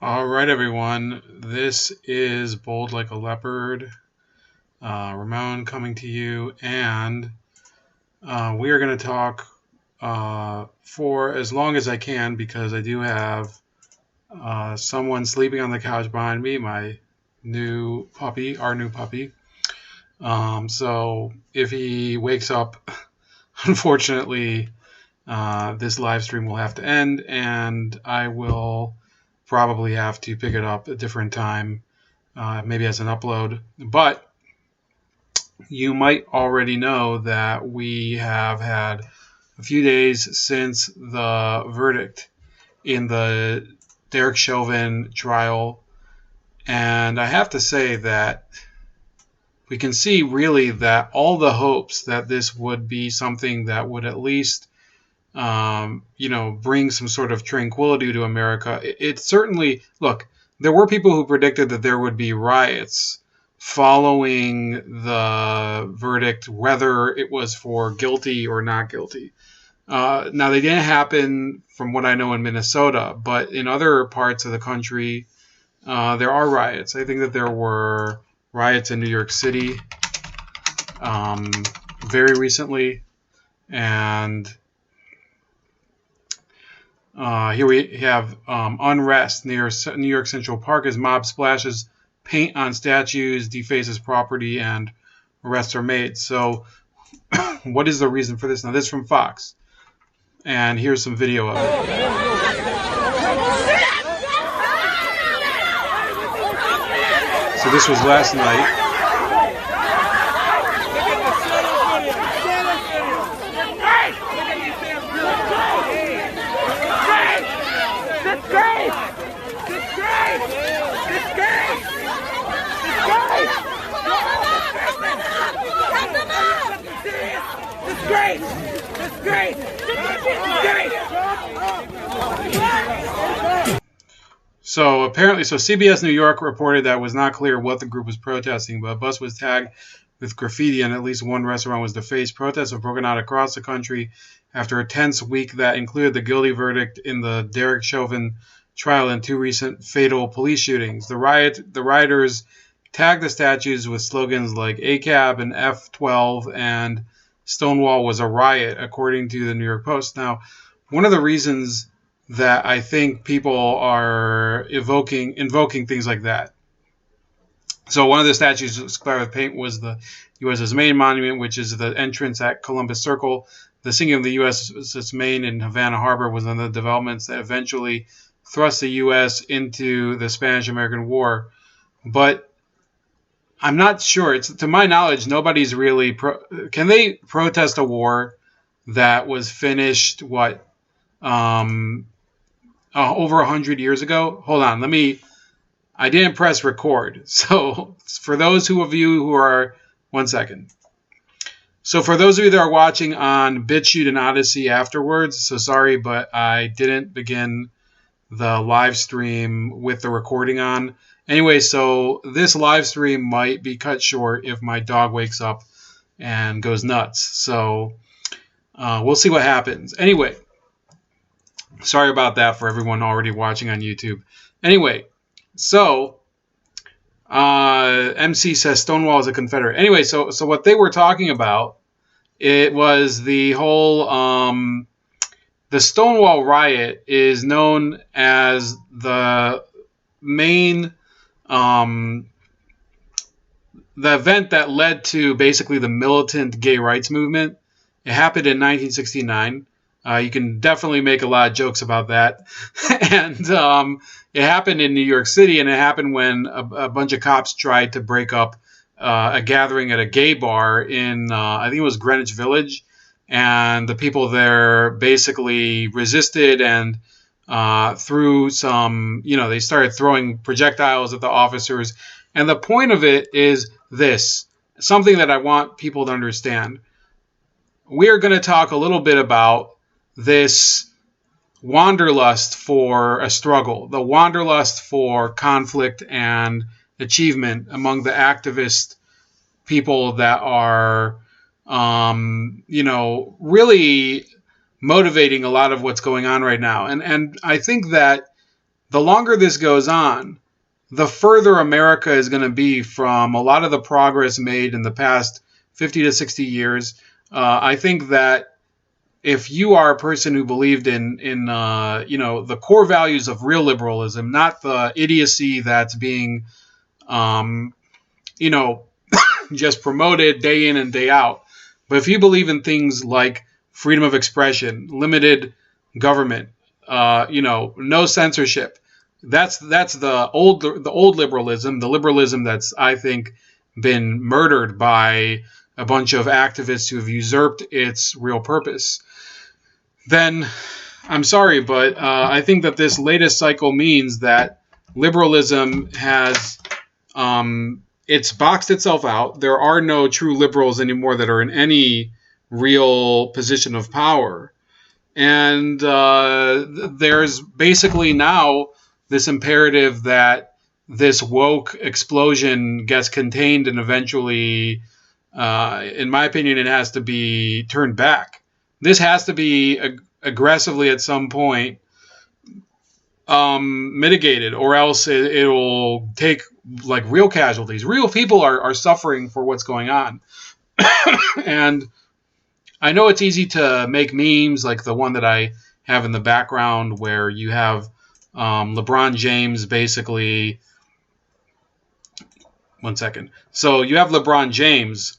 All right, everyone. This is Bold Like a Leopard. Ramon coming to you, and we are going to talk for as long as I can because I do have someone sleeping on the couch behind me, my new puppy, our new puppy. So if he wakes up, unfortunately, this live stream will have to end, and I will probably have to pick it up a different time, maybe as an upload. But you might already know that we have had a few days since the verdict in the Derek Chauvin trial, and I have to say that we can see really that all the hopes that this would be something that would at least bring some sort of tranquility to America. It certainly, look, there were people who predicted that there would be riots following the verdict, whether it was for guilty or not guilty. Now, they didn't happen, from what I know, in Minnesota, but in other parts of the country, there are riots. I think that there were riots in New York City very recently, and here we have unrest near New York Central Park as mob splashes paint on statues, defaces property, and arrests are made. So what is the reason for this? Now, this is from Fox, and here's some video of it. So this was last night. So apparently, CBS New York reported that it was not clear what the group was protesting, but a bus was tagged with graffiti and at least one restaurant was defaced. Protests have broken out across the country after a tense week that included the guilty verdict in the Derek Chauvin trial and two recent fatal police shootings. The rioters tagged the statues with slogans like ACAB and F12 and Stonewall was a riot, according to the New York Post. Now, one of the reasons that I think people are invoking things like that. So one of the statues colored with paint was the U.S.'s main monument, which is the entrance at Columbus Circle. The sinking of the U.S.'s main in Havana Harbor was one of the developments that eventually thrust the U.S. into the Spanish-American War. But I'm not sure. To my knowledge, nobody's really... Can they protest a war that was finished, over 100 years ago? Hold on, I didn't press record. So for those of you who are, 1 second. So for those of you that are watching on BitChute and Odyssey afterwards, so sorry, but I didn't begin the live stream with the recording on. Anyway, so this live stream might be cut short if my dog wakes up and goes nuts. So we'll see what happens. Anyway, sorry about that for everyone already watching on YouTube. Anyway, so MC says Stonewall is a Confederate. Anyway, so what they were talking about, it was the whole the Stonewall Riot is known as the main the event that led to basically the militant gay rights movement. It happened in 1969. You can definitely make a lot of jokes about that. And it happened in New York City, and it happened when a bunch of cops tried to break up a gathering at a gay bar in, I think it was Greenwich Village. And the people there basically resisted and threw some, they started throwing projectiles at the officers. And the point of it is this, something that I want people to understand. We are going to talk a little bit about this wanderlust for a struggle, the wanderlust for conflict and achievement among the activist people that are, really motivating a lot of what's going on right now. And I think that the longer this goes on, the further America is going to be from a lot of the progress made in the past 50 to 60 years. I think that if you are a person who believed in the core values of real liberalism, not the idiocy that's being just promoted day in and day out, but if you believe in things like freedom of expression, limited government, no censorship, that's the old liberalism, the liberalism that's, I think, been murdered by a bunch of activists who have usurped its real purpose. Then I'm sorry, but I think that this latest cycle means that liberalism has it's boxed itself out. There are no true liberals anymore that are in any real position of power. And there's basically now this imperative that this woke explosion gets contained, and eventually, in my opinion, it has to be turned back. This has to be aggressively at some point mitigated, or else it'll take like real casualties. Real people are suffering for what's going on. And I know it's easy to make memes like the one that I have in the background where you have LeBron James basically. One second. So you have LeBron James.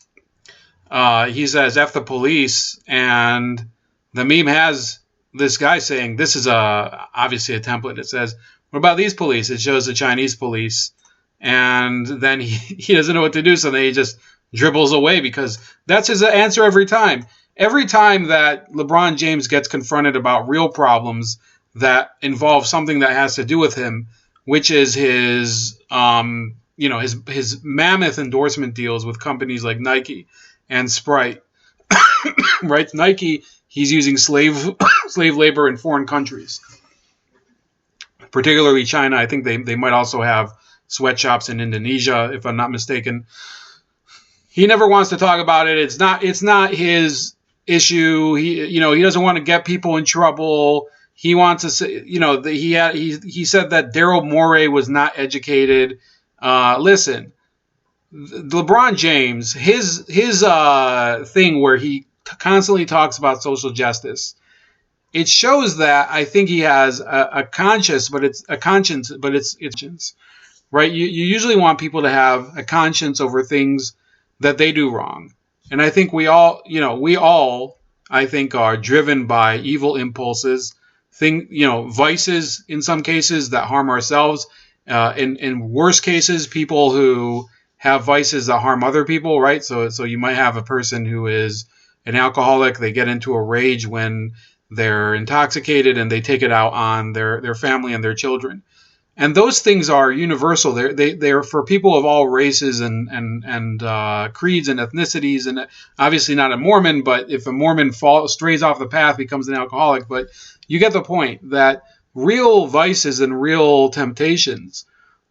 He says, F the police. And the meme has this guy saying, this is obviously a template. It says, what about these police? It shows the Chinese police. And then he doesn't know what to do. So then he just dribbles away because that's his answer every time. Every time that LeBron James gets confronted about real problems that involve something that has to do with him, which is his mammoth endorsement deals with companies like Nike and Sprite, right? Nike, he's using slave labor in foreign countries, particularly China. I think they might also have sweatshops in Indonesia, if I'm not mistaken. He never wants to talk about it. It's not his issue. He doesn't want to get people in trouble. He wants to say, he said that Daryl Morey was not educated. Listen, LeBron James, his thing where he constantly talks about social justice, it shows that I think he has a conscience, but it's right. You usually want people to have a conscience over things that they do wrong, and I think we all I think are driven by evil impulses, vices in some cases that harm ourselves. In worse cases, people who have vices that harm other people, right? So you might have a person who is an alcoholic. They get into a rage when they're intoxicated and they take it out on their family and their children. And those things are universal. They're for people of all races and creeds and ethnicities. And obviously not a Mormon, but if a Mormon strays off the path, becomes an alcoholic. But you get the point that real vices and real temptations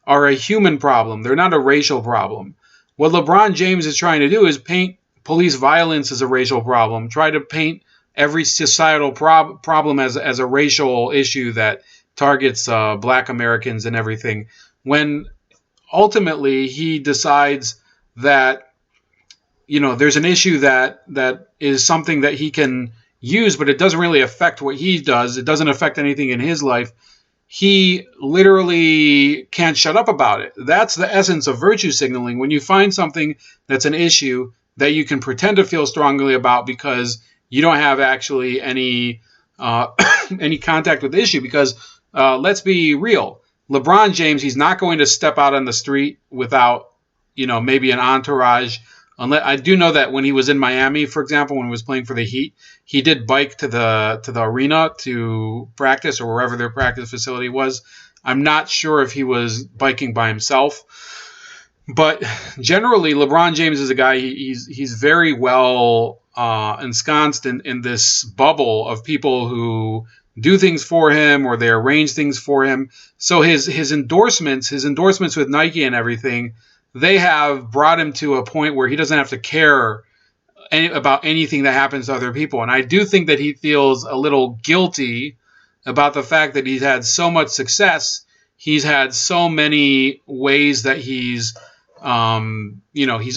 are a human problem. They're not a racial problem. What LeBron James is trying to do is paint police violence as a racial problem, try to paint every societal problem as a racial issue that targets black Americans and everything, when ultimately he decides that there's an issue that is something that he can use, but it doesn't really affect what he does. It doesn't affect anything in his life. He literally can't shut up about it. That's the essence of virtue signaling. When you find something that's an issue that you can pretend to feel strongly about because you don't have actually any contact with the issue. Because let's be real, LeBron James, he's not going to step out on the street without maybe an entourage. I do know that when he was in Miami, for example, when he was playing for the Heat, he did bike to the arena to practice, or wherever their practice facility was. I'm not sure if he was biking by himself, but generally, LeBron James is a guy. He's very well ensconced in this bubble of people who do things for him, or they arrange things for him. So his endorsements with Nike and everything, they have brought him to a point where he doesn't have to care about anything that happens to other people. And I do think that he feels a little guilty about the fact that he's had so much success he's had so many ways that he's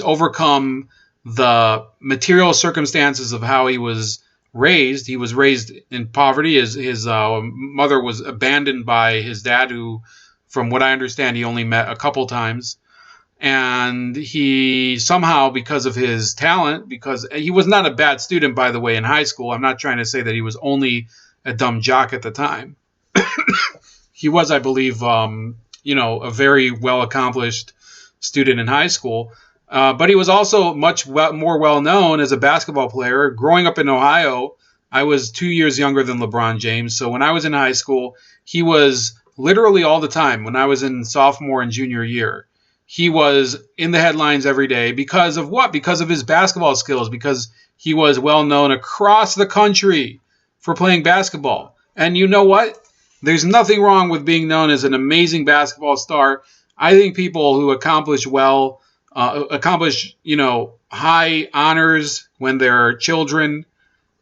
overcome the material circumstances of how he was raised. He was raised in poverty. His mother was abandoned by his dad, who, from what I understand, he only met a couple times. And he somehow, because of his talent, because he was not a bad student, by the way, in high school. I'm not trying to say that he was only a dumb jock at the time. He was, I believe, a very well-accomplished student in high school. But he was also much more well-known as a basketball player. Growing up in Ohio, I was 2 years younger than LeBron James. So when I was in high school, he was literally all the time. When I was in sophomore and junior year, he was in the headlines every day. Because of what? Because of his basketball skills. Because he was well-known across the country for playing basketball. And you know what? There's nothing wrong with being known as an amazing basketball star. I think people who accomplish high honors when they're children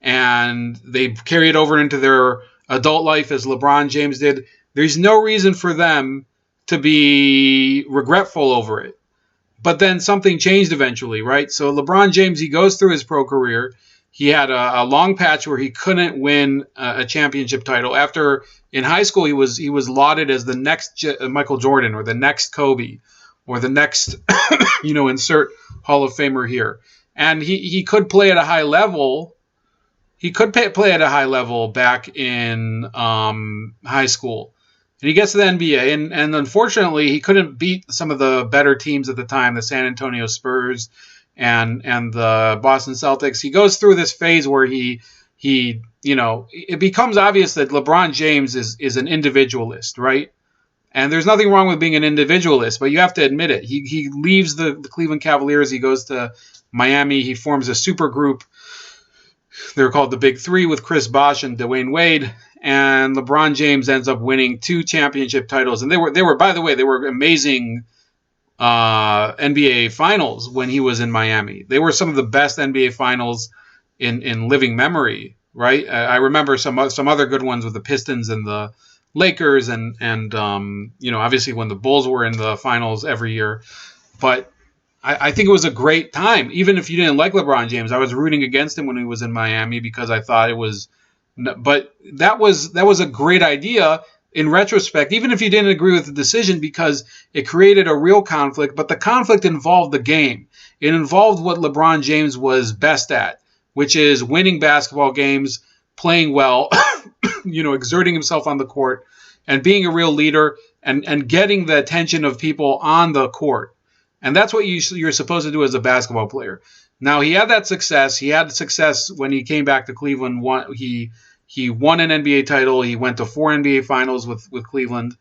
and they carry it over into their adult life, as LeBron James did, there's no reason for them to be regretful over it. But then something changed eventually, right? So LeBron James, he goes through his pro career. He had a long patch where he couldn't win a championship title. After, in high school, he was lauded as the next Michael Jordan, or the next Kobe, or the next, insert Hall of Famer here. And he could play at a high level. He could play at a high level back in high school. And he gets to the NBA, and unfortunately, he couldn't beat some of the better teams at the time, the San Antonio Spurs and the Boston Celtics. He goes through this phase where it becomes obvious that LeBron James is an individualist, right? And there's nothing wrong with being an individualist, but you have to admit it. He leaves the Cleveland Cavaliers. He goes to Miami. He forms a super group. They're called the Big Three with Chris Bosh and Dwayne Wade. And LeBron James ends up winning 2 championship titles. And they were, by the way, they were amazing NBA finals when he was in Miami. They were some of the best NBA finals in living memory, right? I remember some other good ones with the Pistons and the Lakers and obviously when the Bulls were in the finals every year. But I think it was a great time. Even if you didn't like LeBron James, I was rooting against him when he was in Miami because I thought it was. But that was a great idea in retrospect, even if you didn't agree with the decision, because it created a real conflict. But the conflict involved the game. It involved what LeBron James was best at, which is winning basketball games, playing well, exerting himself on the court, and being a real leader, and getting the attention of people on the court. And that's what you're supposed to do as a basketball player. Now, he had that success. He had success when he came back to Cleveland. He won an NBA title. He went to 4 NBA finals with Cleveland.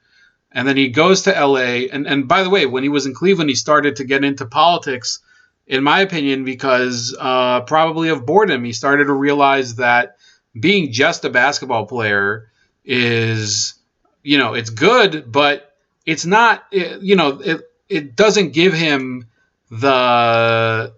And then he goes to LA. And by the way, when he was in Cleveland, he started to get into politics, in my opinion, because probably of boredom. He started to realize that being just a basketball player is, it's good, but it's not, it doesn't give him the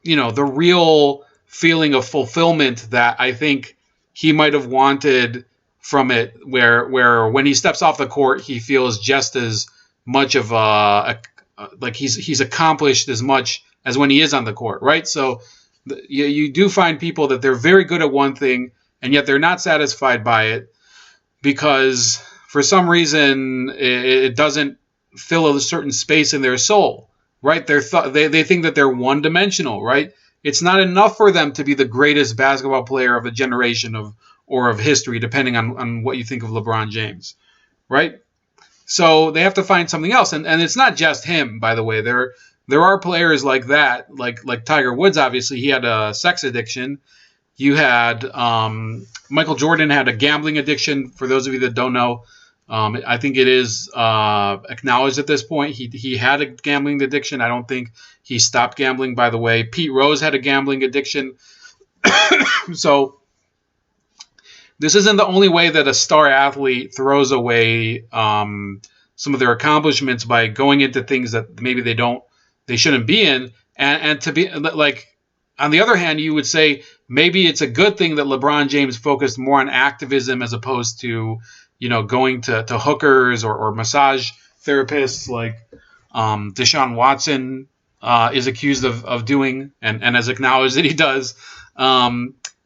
real feeling of fulfillment that I think he might have wanted from it, where when he steps off the court, he feels just as much of like he's accomplished as much as when he is on the court, right? So you do find people that they're very good at one thing, and yet they're not satisfied by it because for some reason it doesn't fill a certain space in their soul, right? They think that they're one-dimensional, right? It's not enough for them to be the greatest basketball player of a generation or of history, depending on what you think of LeBron James, right? So they have to find something else. And it's not just him, by the way. There are players like that, like Tiger Woods, obviously. He had a sex addiction. You had Michael Jordan had a gambling addiction, for those of you that don't know. I think it is acknowledged at this point. He had a gambling addiction. I don't think he stopped gambling, by the way. Pete Rose had a gambling addiction. So this isn't the only way that a star athlete throws away some of their accomplishments by going into things that maybe they shouldn't be in. And to be like, on the other hand, you would say maybe it's a good thing that LeBron James focused more on activism as opposed to going to hookers or massage therapists like Deshaun Watson is accused of doing and has acknowledged that he does.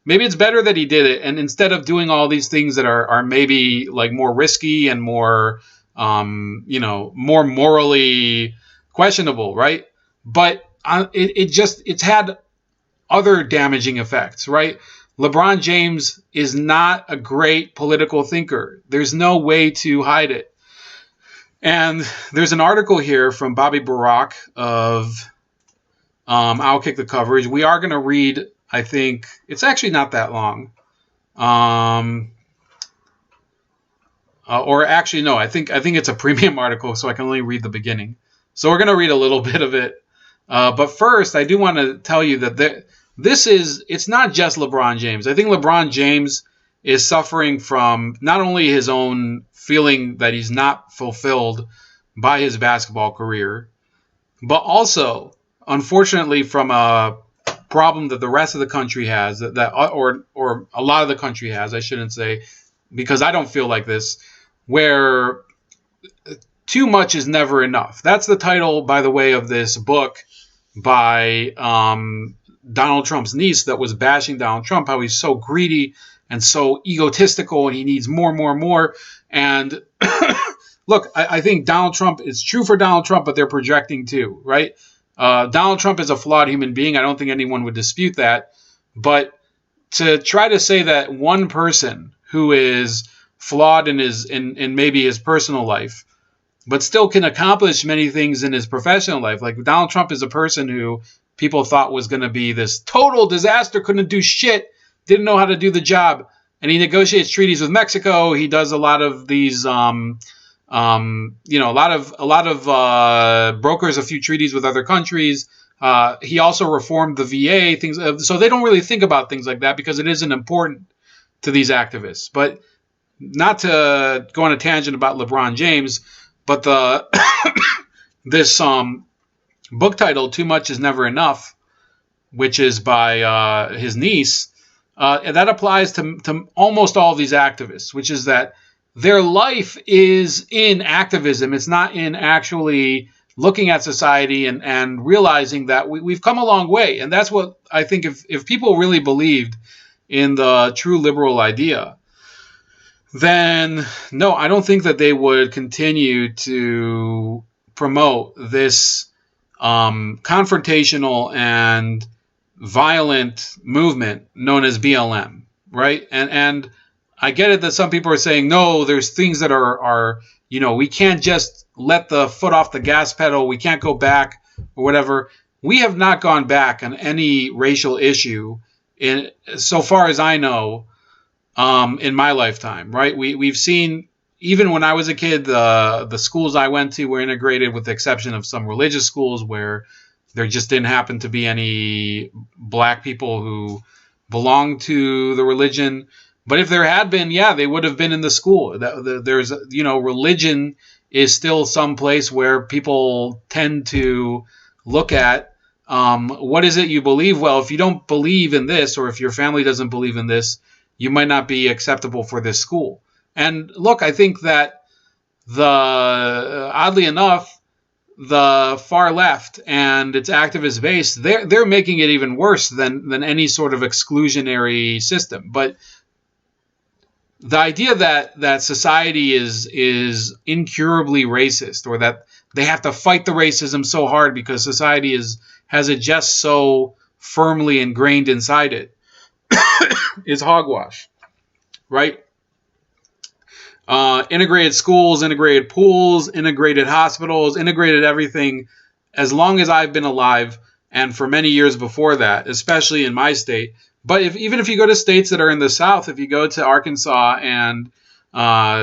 Maybe it's better that he did it, and instead of doing all these things that are maybe like more risky and more more morally questionable, right? But it's had other damaging effects, right? LeBron James is not a great political thinker. There's no way to hide it. And there's an article here from Bobby Barack of I'll Kick the Coverage. We are going to read, I think, it's actually not that long. Or actually, no, I think it's a premium article, so I can only read the beginning. So we're going to read a little bit of it. But first, I do want to tell you that it's not just LeBron James. I think LeBron James is suffering from not only his own feeling that he's not fulfilled by his basketball career, but also, unfortunately, from a problem that the rest of the country has, or a lot of the country has, I shouldn't say, because I don't feel like this, where too much is never enough. That's the title, by the way, of this book by Donald Trump's niece that was bashing Donald Trump, how he's so greedy and so egotistical and he needs more. And look, I think Donald Trump, it's true for Donald Trump, but they're projecting too, right? Donald Trump is a flawed human being. I don't think anyone would dispute that. But to try to say that one person who is flawed in maybe his personal life, but still can accomplish many things in his professional life. Like Donald Trump is a person who people thought was going to be this total disaster, couldn't do shit, didn't know how to do the job. And he negotiates treaties with Mexico. He does a lot of these, a lot of brokers a few treaties with other countries. He also reformed the VA, things. So they don't really think about things like that because it isn't important to these activists. But not to go on a tangent about LeBron James, but this book title, Too Much Is Never Enough, which is by his niece, that applies to almost all of these activists, which is that their life is in activism. It's not in actually looking at society and realizing that we've come a long way. And that's what I think if people really believed in the true liberal idea, then no, I don't think that they would continue to promote this confrontational and violent movement known as BLM, right? And I get it that some people are saying, no, there's things that are we can't just let the foot off the gas pedal. We can't go back or whatever. We have not gone back on any racial issue so far as I know, in my lifetime, right? We've seen, even when I was a kid, the schools I went to were integrated with the exception of some religious schools where there just didn't happen to be any black people who belonged to the religion. But if there had been, yeah, they would have been in the school. There's, religion is still some place where people tend to look at what is it you believe? Well, if you don't believe in this, or if your family doesn't believe in this, you might not be acceptable for this school. And look, I think that oddly enough, the far left and its activist base, they're making it even worse than any sort of exclusionary system. But the idea that society is incurably racist, or that they have to fight the racism so hard because society has it just so firmly ingrained inside it, is hogwash, right? Integrated schools, integrated pools, integrated hospitals, integrated everything as long as I've been alive, and for many years before that, especially in my state. But even if you go to states that are in the South, if you go to Arkansas and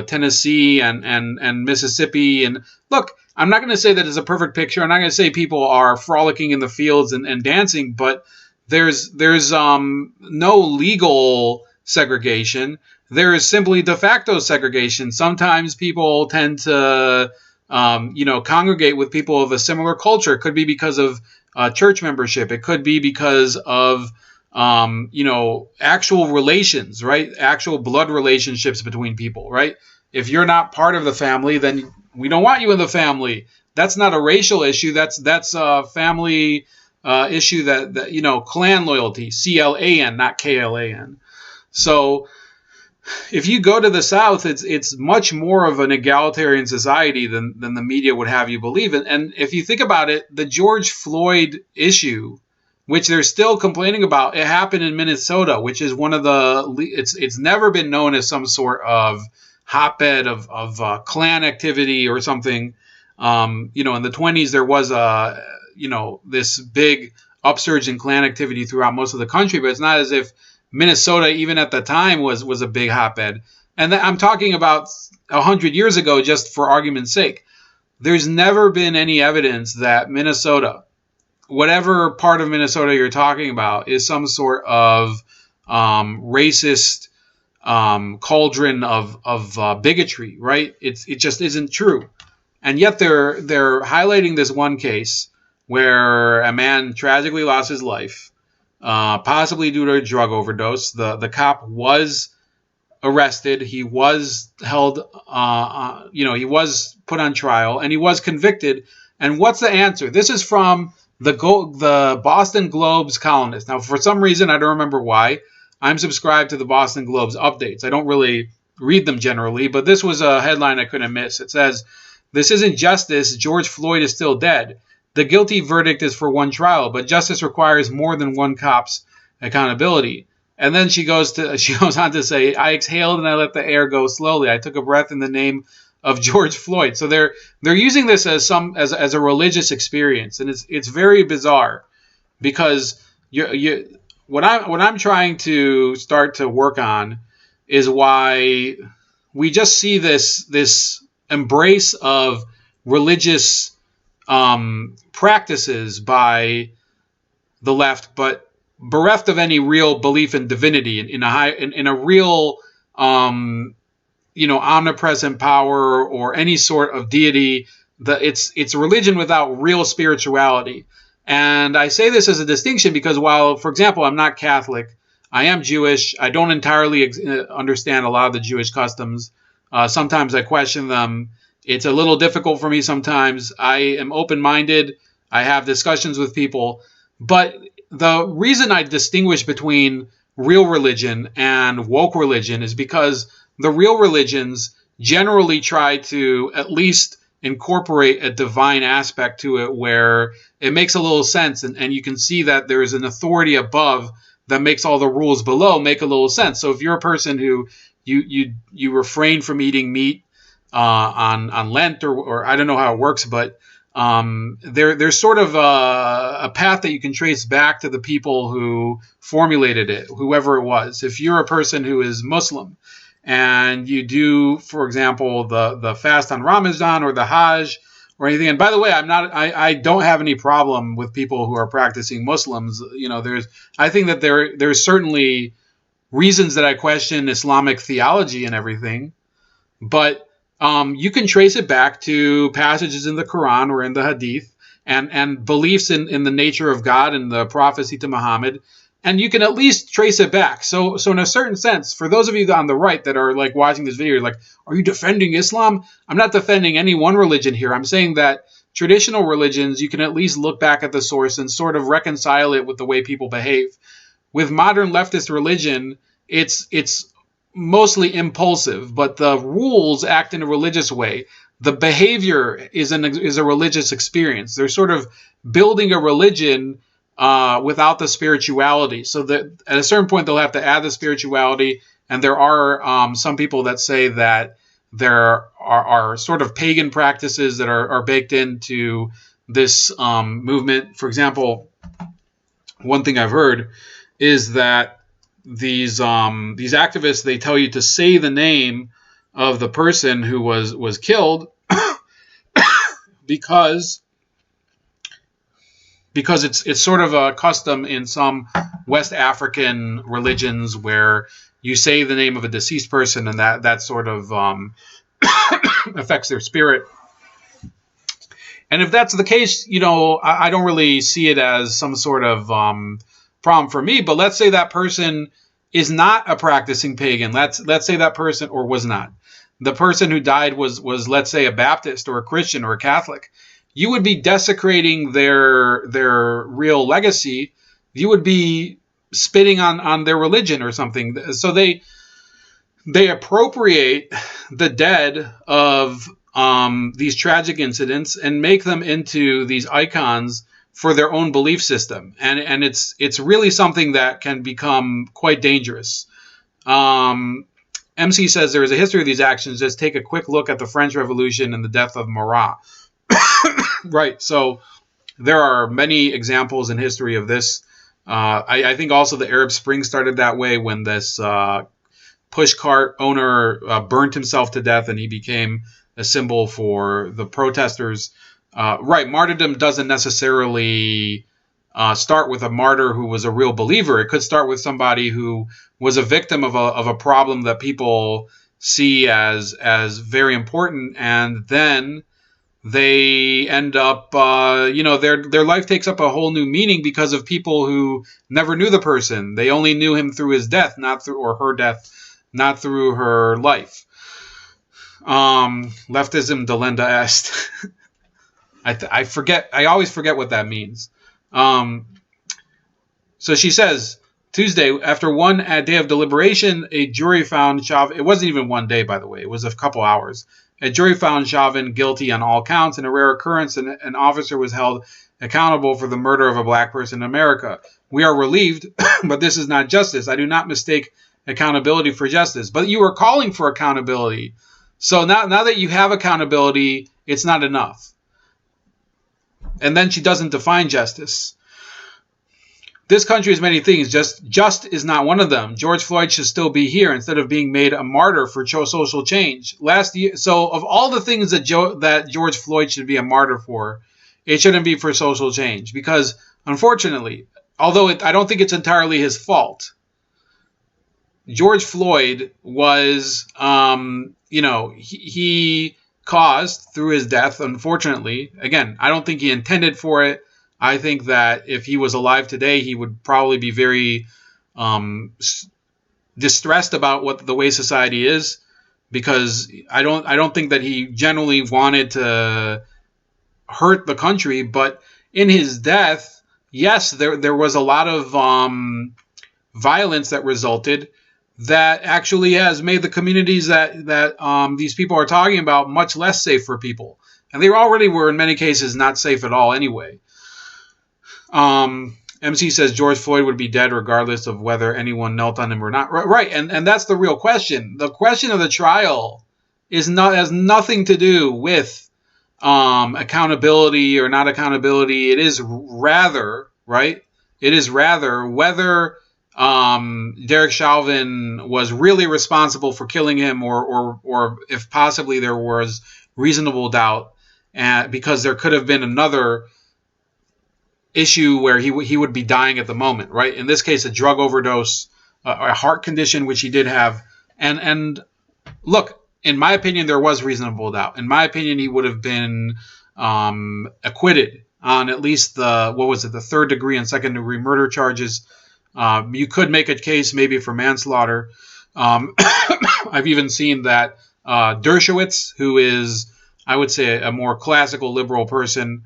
Tennessee and Mississippi, and look, I'm not going to say that it's a perfect picture. I'm not going to say people are frolicking in the fields and dancing, but there's no legal segregation. There is simply de facto segregation. Sometimes people tend to, congregate with people of a similar culture. It could be because of church membership. It could be because of, actual relations, right? Actual blood relationships between people, right? If you're not part of the family, then we don't want you in the family. That's not a racial issue. That's a family issue that clan loyalty, CLAN, not KLAN. So if you go to the South, it's much more of an egalitarian society than the media would have you believe. And if you think about it, the George Floyd issue, which they're still complaining about, it happened in Minnesota, which is one of it's never been known as some sort of hotbed of Klan activity or something. In the 1920s, there was this big upsurge in Klan activity throughout most of the country, but it's not as if Minnesota, even at the time, was a big hotbed. And I'm talking about 100 years ago, just for argument's sake. There's never been any evidence that Minnesota, whatever part of Minnesota you're talking about, is some sort of racist cauldron of bigotry, right? It just isn't true. And yet they're highlighting this one case where a man tragically lost his life, possibly due to a drug overdose. The cop was arrested. He was held, he was put on trial, and he was convicted. And what's the answer? This is from the Boston Globe's columnist. Now, for some reason, I don't remember why, I'm subscribed to the Boston Globe's updates. I don't really read them generally, but this was a headline I couldn't miss. It says, "This isn't justice. George Floyd is still dead. The guilty verdict is for one trial, but justice requires more than one cop's accountability." And then she goes on to say, "I exhaled and I let the air go slowly. I took a breath in the name of George Floyd." So they're using this as a religious experience, and it's very bizarre, because what I'm trying to start to work on is why we just see this embrace of religious practices by the left, but bereft of any real belief in divinity, in a real omnipresent power or any sort of deity. It's religion without real spirituality. And I say this as a distinction because while, for example, I'm not Catholic, I am Jewish. I don't entirely understand a lot of the Jewish customs. Sometimes I question them. It's a little difficult for me sometimes. I am open-minded. I have discussions with people. But the reason I distinguish between real religion and woke religion is because the real religions generally try to at least incorporate a divine aspect to it where it makes a little sense, and you can see that there is an authority above that makes all the rules below make a little sense. So if you're a person who you refrain from eating meat on Lent or I don't know how it works, but there's sort of a path that you can trace back to the people who formulated it, whoever it was. If you're a person who is Muslim and you do, for example, the fast on Ramadan or the Hajj or anything, and by the way, I don't have any problem with people who are practicing Muslims. I think that there's certainly reasons that I question Islamic theology and everything, but you can trace it back to passages in the Quran or in the Hadith and beliefs in the nature of God and the prophecy to Muhammad, and you can at least trace it back. So in a certain sense, for those of you on the right that are like watching this video, you're like, are you defending Islam? I'm not defending any one religion here. I'm saying that traditional religions, you can at least look back at the source and sort of reconcile it with the way people behave. With modern leftist religion, it's mostly impulsive, but the rules act in a religious way. The behavior is a religious experience. They're sort of building a religion without the spirituality. So that at a certain point they'll have to add the spirituality. And there are some people that say that there are sort of pagan practices that are baked into this movement. For example, one thing I've heard is that these activists, they tell you to say the name of the person who was killed because it's sort of a custom in some West African religions where you say the name of a deceased person and that sort of affects their spirit. And if that's the case, I don't really see it as some sort of problem for me. But let's say that person is not a practicing pagan. Let's say that person, or was not. the person who died was let's say a Baptist or a Christian or a Catholic, you would be desecrating their real legacy. You would be spitting on their religion or something. So they appropriate the dead of these tragic incidents and make them into these icons for their own belief system, and it's really something that can become quite dangerous. MC says there is a history of these actions. Just take a quick look at the French Revolution and the death of Marat. Right. So there are many examples in history of this. I think also the Arab Spring started that way when this pushcart owner burnt himself to death, and he became a symbol for the protesters. Right. Martyrdom doesn't necessarily start with a martyr who was a real believer. It could start with somebody who was a victim of a problem that people see as very important, and then they end up, their life takes up a whole new meaning because of people who never knew the person. They only knew him through his death, or her death, not through her life. Leftism delenda est. I forget. I always forget what that means. So she says, Tuesday, after one day of deliberation, a jury found Chauvin. It wasn't even one day, by the way. It was a couple hours. A jury found Chauvin guilty on all counts. In a rare occurrence, an officer was held accountable for the murder of a black person in America. We are relieved, but this is not justice. I do not mistake accountability for justice. But you are calling for accountability. So now that you have accountability, it's not enough. And then she doesn't define justice. This country is many things. Just is not one of them. George Floyd should still be here instead of being made a martyr for social change. Last year, so of all the things that George Floyd should be a martyr for, it shouldn't be for social change. Because, unfortunately, although I don't think it's entirely his fault, George Floyd was, he caused through his death, unfortunately. Again, I don't think he intended for it. I think that if he was alive today, he would probably be very distressed about the way society is, because I don't think that he generally wanted to hurt the country. But in his death, yes, there was a lot of violence that resulted that actually has made the communities that these people are talking about much less safe for people. And they already were, in many cases, not safe at all anyway. MC says George Floyd would be dead regardless of whether anyone knelt on him or not. Right, and that's the real question. The question of the trial has nothing to do with accountability or not accountability. It is rather, right? It is rather whether Derek Chauvin was really responsible for killing him, or if possibly there was reasonable doubt, because there could have been another issue where he would be dying at the moment, right? In this case, a drug overdose, a heart condition, which he did have. And look, in my opinion, there was reasonable doubt. In my opinion, he would have been acquitted on at least the third degree and second degree murder charges. You could make a case maybe for manslaughter. I've even seen that Dershowitz, who is, I would say, a more classical liberal person,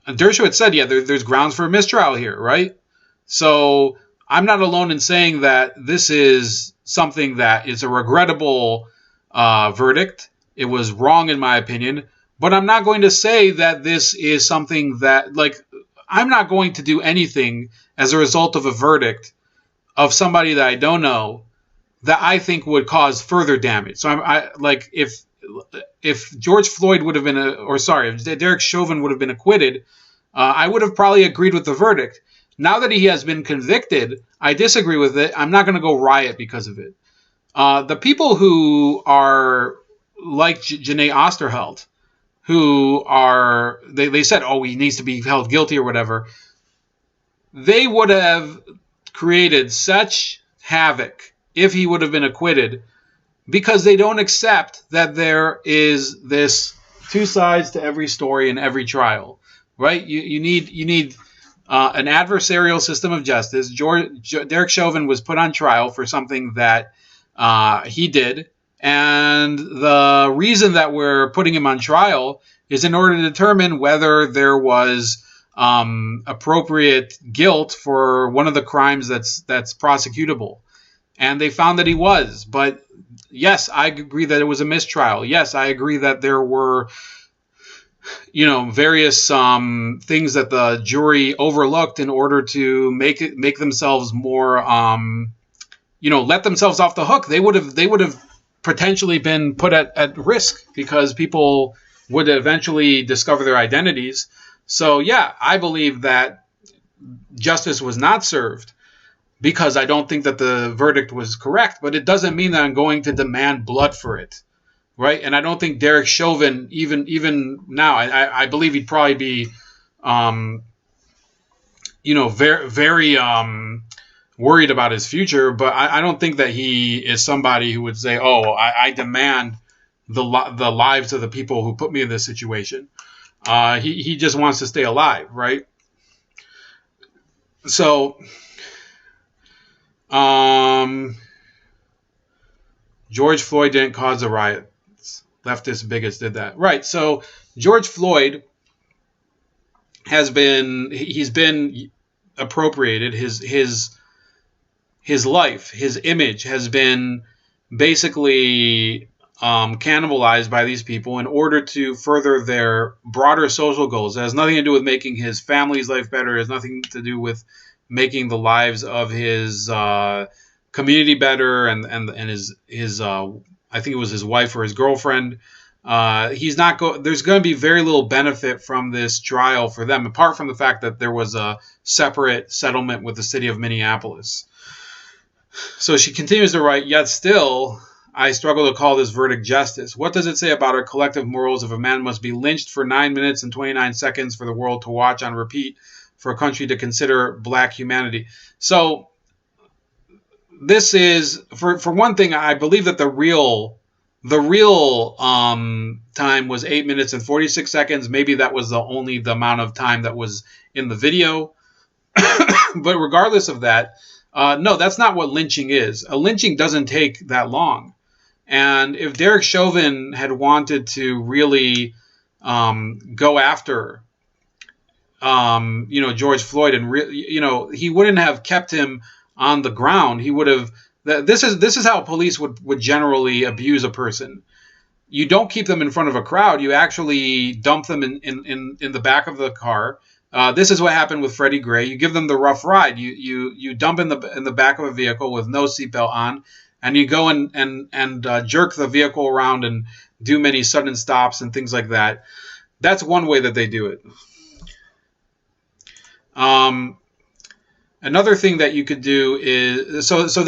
Dershowitz said, yeah, there's grounds for a mistrial here, right? So I'm not alone in saying that this is something that is a regrettable verdict. It was wrong in my opinion, but I'm not going to say that this is something that, I'm not going to do anything as a result of a verdict of somebody that I don't know that I think would cause further damage. So if George Floyd would have been if Derek Chauvin would have been acquitted, I would have probably agreed with the verdict. Now that he has been convicted, I disagree with it. I'm not going to go riot because of it. The people who are like Janae Osterheld, who are, they said, he needs to be held guilty or whatever, they would have created such havoc if he would have been acquitted, because they don't accept that there is this two sides to every story in every trial, right? You need an adversarial system of justice. Derek Chauvin was put on trial for something that He did. And the reason that we're putting him on trial is in order to determine whether there was appropriate guilt for one of the crimes that's prosecutable. And they found that he was. But yes, I agree that it was a mistrial. Yes, I agree that there were, various things that the jury overlooked in order to make themselves more, let themselves off the hook. They would have potentially been put at risk because people would eventually discover their identities. So yeah, I believe that justice was not served because I don't think that the verdict was correct, but it doesn't mean that I'm going to demand blood for it. Right. And I don't think Derek Chauvin, even now, I believe he'd probably be, very, very worried about his future. But I don't think that he is somebody who would say, oh, I demand the lives of the people who put me in this situation. He just wants to stay alive. Right. So George Floyd didn't cause a riot. Leftist bigots did that. Right. So George Floyd he's been appropriated. His life, his image has been basically cannibalized by these people in order to further their broader social goals. It has nothing to do with making his family's life better. It has nothing to do with making the lives of his community better and his I think it was his wife or his girlfriend. There's going to be very little benefit from this trial for them, apart from the fact that there was a separate settlement with the city of Minneapolis. So she continues to write, yet still, I struggle to call this verdict justice. What does it say about our collective morals if a man must be lynched for 9 minutes and 29 seconds for the world to watch on repeat for a country to consider black humanity? So this is, for one thing, I believe that the real time was 8 minutes and 46 seconds. Maybe that was the amount of time that was in the video. But regardless of that, no, that's not what lynching is. A lynching doesn't take that long. And if Derek Chauvin had wanted to really go after, George Floyd and he wouldn't have kept him on the ground. He would have. This is how police would generally abuse a person. You don't keep them in front of a crowd. You actually dump them in the back of the car. This is what happened with Freddie Gray. You give them the rough ride. You dump in the back of a vehicle with no seatbelt on, and you go and jerk the vehicle around and do many sudden stops and things like that. That's one way that they do it. Another thing that you could do is there's also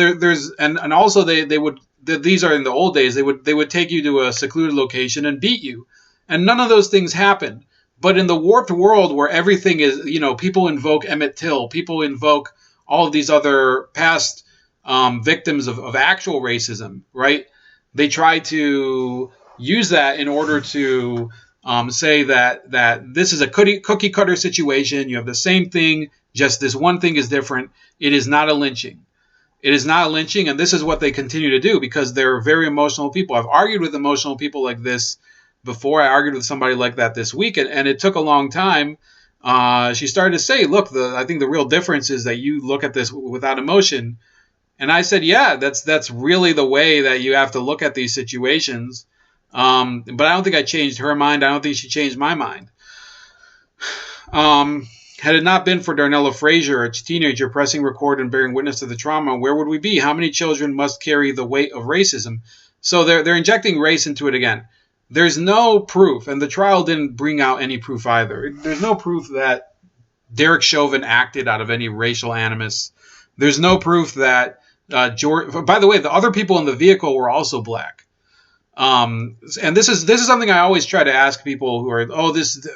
they would, these are in the old days, they would take you to a secluded location and beat you, and none of those things happened. But in the warped world where everything is, people invoke Emmett Till, people invoke all of these other past victims of actual racism, right? They try to use that in order to say that this is a cookie cutter situation. You have the same thing, just this one thing is different. It is not a lynching. It is not a lynching, and this is what they continue to do because they're very emotional people. I've argued with emotional people like this before. I argued with somebody like that this week, and it took a long time. She started to say, look, I think the real difference is that you look at this without emotion. And I said, yeah, that's really the way that you have to look at these situations. But I don't think I changed her mind. I don't think she changed my mind. Had it not been for Darnella Frazier, a teenager pressing record and bearing witness to the trauma, where would we be? How many children must carry the weight of racism? So they're injecting race into it again. There's no proof, and the trial didn't bring out any proof either. There's no proof that Derek Chauvin acted out of any racial animus. There's no proof that George. By the way, the other people in the vehicle were also black. And this is something I always try to ask people who are,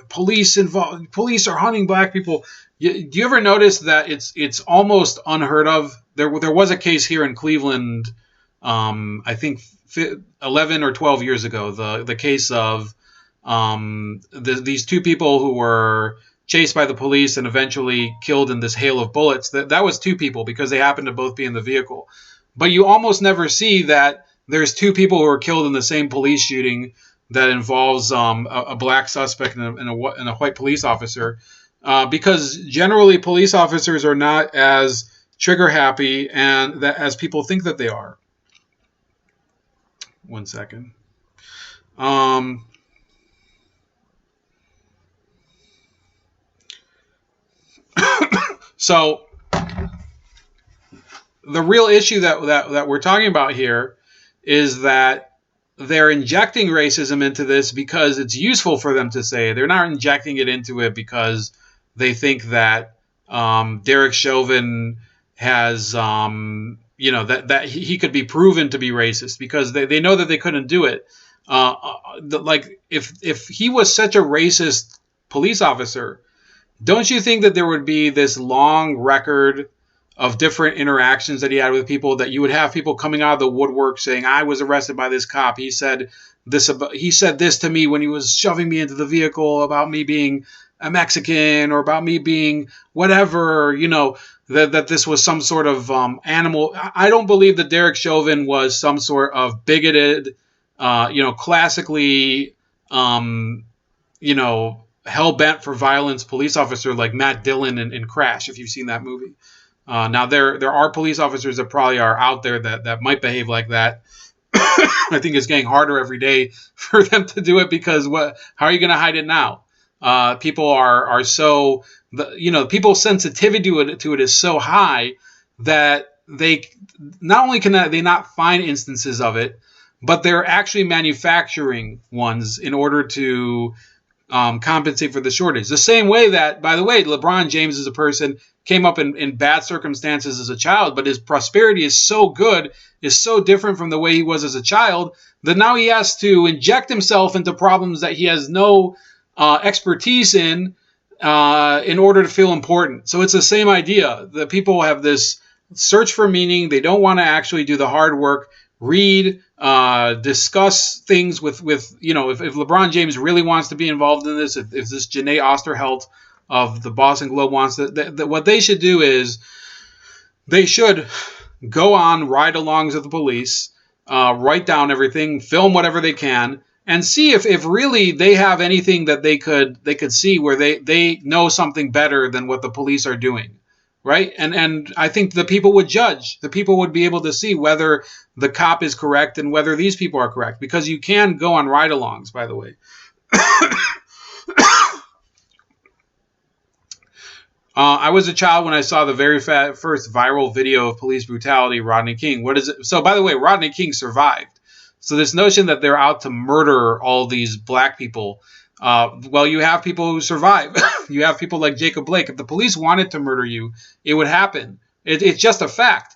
police are hunting black people. Do you ever notice that it's almost unheard of? There was a case here in Cleveland, I think 11 or 12 years ago, the case of these two people who were chased by the police and eventually killed in this hail of bullets. That was two people because they happened to both be in the vehicle. But you almost never see that there's two people who are killed in the same police shooting that involves a black suspect and a white police officer, because generally police officers are not as trigger happy and that as people think that they are. One second. So the real issue that we're talking about here is that they're injecting racism into this because it's useful for them to say. They're not injecting it into it because they think that Derek Chauvin has, that he could be proven to be racist, because they know that they couldn't do it. Like if he was such a racist police officer, don't you think that there would be this long record of different interactions that he had with people, that you would have people coming out of the woodwork saying, I was arrested by this cop. He said this to me when he was shoving me into the vehicle about me being a Mexican, or about me being whatever, that this was some sort of animal. I don't believe that Derek Chauvin was some sort of bigoted, classically, hell-bent for violence police officer like Matt Dillon in Crash, if you've seen that movie. Now, there are police officers that probably are out there that might behave like that. I think it's getting harder every day for them to do it, because how are you going to hide it now? People are so, people's sensitivity to it is so high that they not only can they not find instances of it, but they're actually manufacturing ones in order to compensate for the shortage. The same way that, by the way, LeBron James is a person, came up in bad circumstances as a child, but his prosperity is so good, is so different from the way he was as a child, that now he has to inject himself into problems that he has no expertise in order to feel important. So it's the same idea. The people have this search for meaning. They don't want to actually do the hard work, read, discuss things with if LeBron James really wants to be involved in this, if this Janae Osterheld of the Boston Globe wants to, what they should do is they should go on ride-alongs with the police, write down everything, film whatever they can, and see if really they have anything that they could see where they know something better than what the police are doing. Right? And I think the people would judge. The people would be able to see whether the cop is correct and whether these people are correct, because you can go on ride-alongs, by the way. I was a child when I saw the very first viral video of police brutality, Rodney King. What is it? So, by the way, Rodney King survived. So this notion that they're out to murder all these black people, well, you have people who survive. You have people like Jacob Blake. If the police wanted to murder you, it would happen. It's just a fact.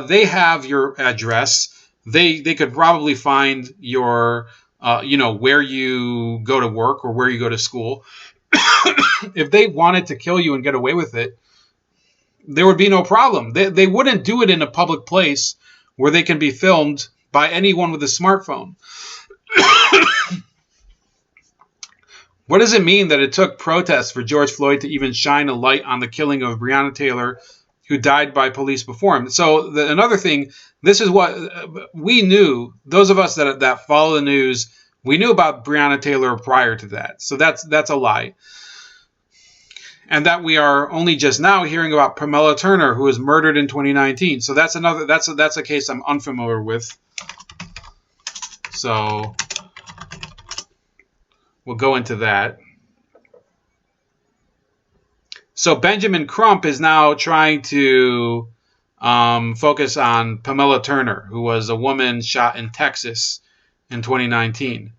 They have your address. They could probably find your, where you go to work or where you go to school. If they wanted to kill you and get away with it, there would be no problem. They wouldn't do it in a public place where they can be filmed by anyone with a smartphone. What does it mean that it took protests for George Floyd to even shine a light on the killing of Breonna Taylor, who died by police before him? So another thing, this is what we knew, those of us that follow the news, we knew about Breonna Taylor prior to that. So that's a lie. And that we are only just now hearing about Pamela Turner, who was murdered in 2019. So that's a case I'm unfamiliar with. So we'll go into that. So Benjamin Crump is now trying to focus on Pamela Turner, who was a woman shot in Texas in 2019.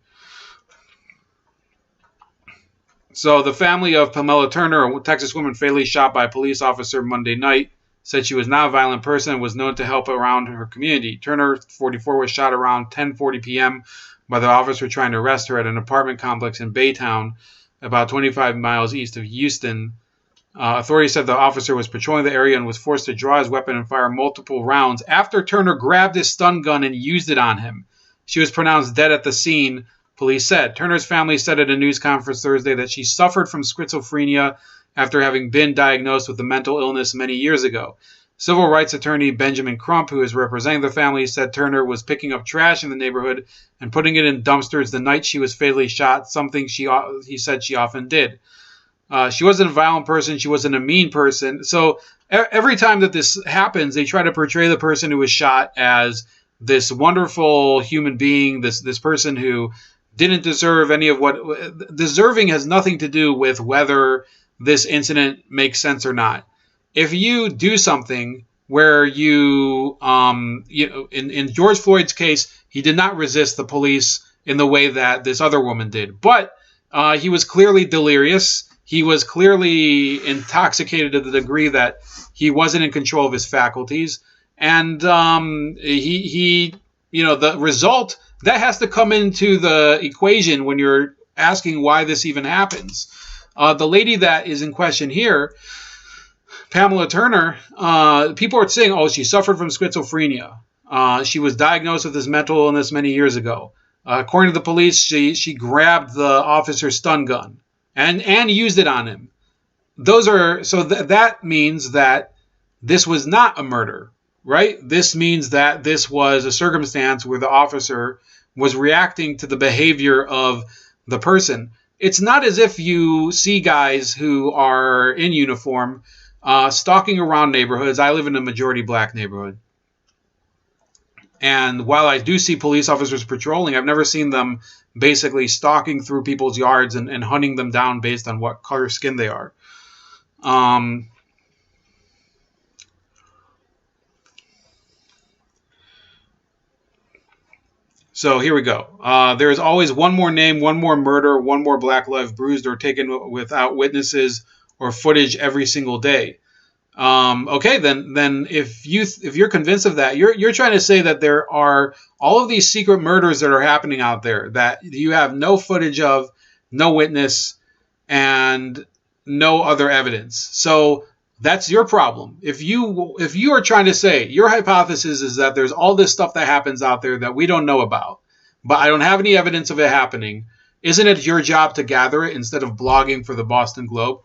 So the family of Pamela Turner, a Texas woman fatally shot by a police officer Monday night, said she was not a violent person and was known to help around her community. Turner, 44, was shot around 10:40 p.m. by the officer trying to arrest her at an apartment complex in Baytown, about 25 miles east of Houston. Authorities said the officer was patrolling the area and was forced to draw his weapon and fire multiple rounds after Turner grabbed his stun gun and used it on him. She was pronounced dead at the scene, police said. Turner's family said at a news conference Thursday that she suffered from schizophrenia after having been diagnosed with a mental illness many years ago. Civil rights attorney Benjamin Crump, who is representing the family, said Turner was picking up trash in the neighborhood and putting it in dumpsters the night she was fatally shot, something he said she often did. She wasn't a violent person. She wasn't a mean person. So every time that this happens, they try to portray the person who was shot as this wonderful human being, this person who didn't deserve any of what... Deserving has nothing to do with whether this incident makes sense or not. If you do something where in George Floyd's case, he did not resist the police in the way that this other woman did. But he was clearly delirious. He was clearly intoxicated to the degree that he wasn't in control of his faculties. And the result, that has to come into the equation when you're asking why this even happens. The lady that is in question here, Pamela Turner, people are saying, oh, she suffered from schizophrenia. She was diagnosed with this mental illness many years ago. According to the police, she grabbed the officer's stun gun and used it on him. That means that this was not a murder, right? This means that this was a circumstance where the officer was reacting to the behavior of the person. It's not as if you see guys who are in uniform stalking around neighborhoods. I live in a majority black neighborhood. And while I do see police officers patrolling, I've never seen them basically stalking through people's yards and hunting them down based on what color skin they are. So here we go. There is always one more name, one more murder, one more black life bruised or taken without witnesses or footage every single day. Okay, then if you're convinced of that, you're trying to say that there are all of these secret murders that are happening out there that you have no footage of, no witness, and no other evidence. So that's your problem. If you are trying to say your hypothesis is that there's all this stuff that happens out there that we don't know about, but I don't have any evidence of it happening, isn't it your job to gather it instead of blogging for the Boston Globe?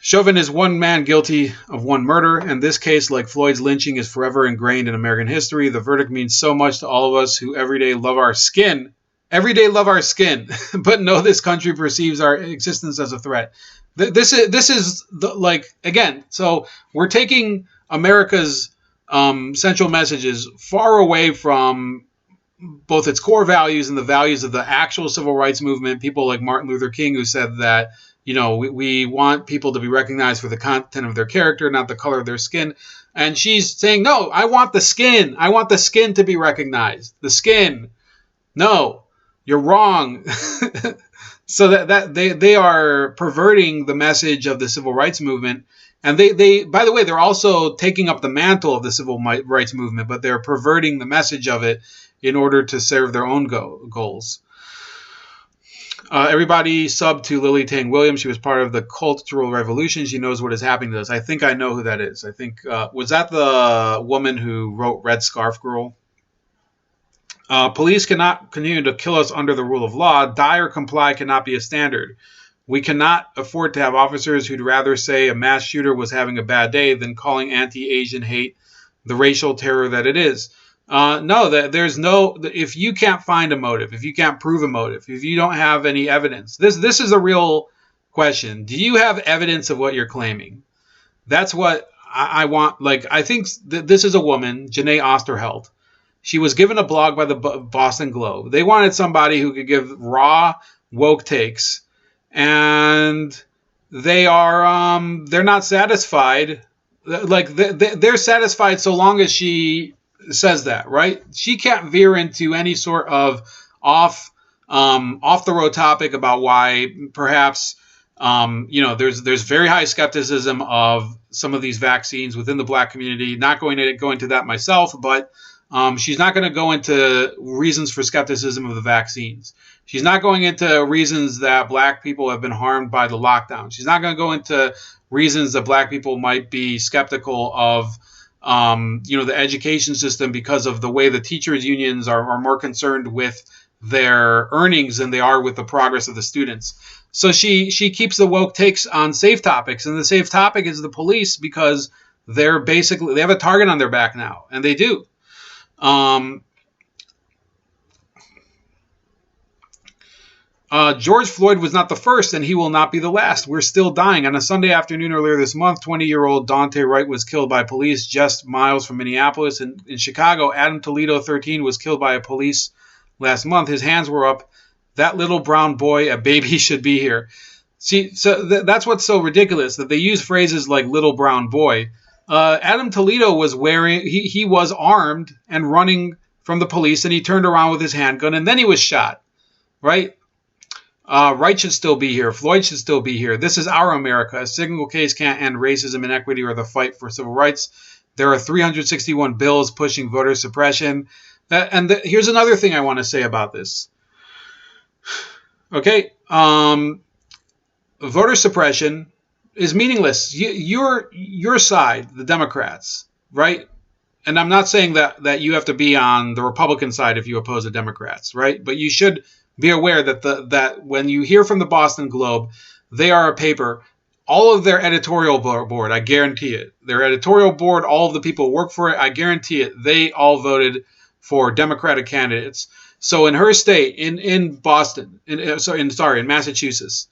Chauvin is one man guilty of one murder. In this case, like Floyd's lynching, is forever ingrained in American history. The verdict means so much to all of us who every day love our skin, but know this country perceives our existence as a threat. This is again. So we're taking America's central messages far away from both its core values and the values of the actual civil rights movement. People like Martin Luther King, who said that, we want people to be recognized for the content of their character, not the color of their skin. And she's saying, no, I want the skin. I want the skin to be recognized. The skin. No, you're wrong. So that they are perverting the message of the civil rights movement. And they, by the way, they're also taking up the mantle of the civil rights movement, but they're perverting the message of it in order to serve their own goals. Everybody subbed to Lily Tang Williams. She was part of the Cultural Revolution. She knows what is happening to us. I think I know who that is. I think, was that the woman who wrote Red Scarf Girl? Police cannot continue to kill us under the rule of law. Die or comply cannot be a standard. We cannot afford to have officers who'd rather say a mass shooter was having a bad day than calling anti-Asian hate the racial terror that it is. If you can't find a motive, if you can't prove a motive, if you don't have any evidence, this is a real question. Do you have evidence of what you're claiming? That's what I want. I think this is a woman, Janae Osterheld. She was given a blog by the Boston Globe. They wanted somebody who could give raw, woke takes, and they're not satisfied. They're satisfied so long as she says that, right? She can't veer into any sort of off the road topic about why perhaps there's very high skepticism of some of these vaccines within the black community. Not going to go into that myself, but she's not going to go into reasons for skepticism of the vaccines. She's not going into reasons that black people have been harmed by the lockdown. She's not going to go into reasons that black people might be skeptical of the education system because of the way the teachers unions are more concerned with their earnings than they are with the progress of the students. So she keeps the woke takes on safe topics, and the safe topic is the police, because they're basically, they have a target on their back now, and they do. George Floyd was not the first, and he will not be the last. We're still dying. On a Sunday afternoon earlier this month, 20-year-old Dante Wright was killed by police just miles from Minneapolis. In Chicago, Adam Toledo, 13, was killed by police last month. His hands were up. That little brown boy, a baby, should be here. See, so that's what's so ridiculous, that they use phrases like little brown boy. Adam Toledo was he was armed and running from the police, and he turned around with his handgun, and then he was shot, right? Wright should still be here. Floyd should still be here. This is our America. A single case can't end racism, inequity, or the fight for civil rights. There are 361 bills pushing voter suppression. Here's another thing I want to say about this. Okay, voter suppression is meaningless. Your side, the Democrats, right? And I'm not saying that you have to be on the Republican side if you oppose the Democrats, right? But you should be aware that when you hear from the Boston Globe, they are a paper. All of their editorial board, I guarantee it. Their editorial board, all of the people who work for it, I guarantee it. They all voted for Democratic candidates. So in her state, in Boston, in Massachusetts,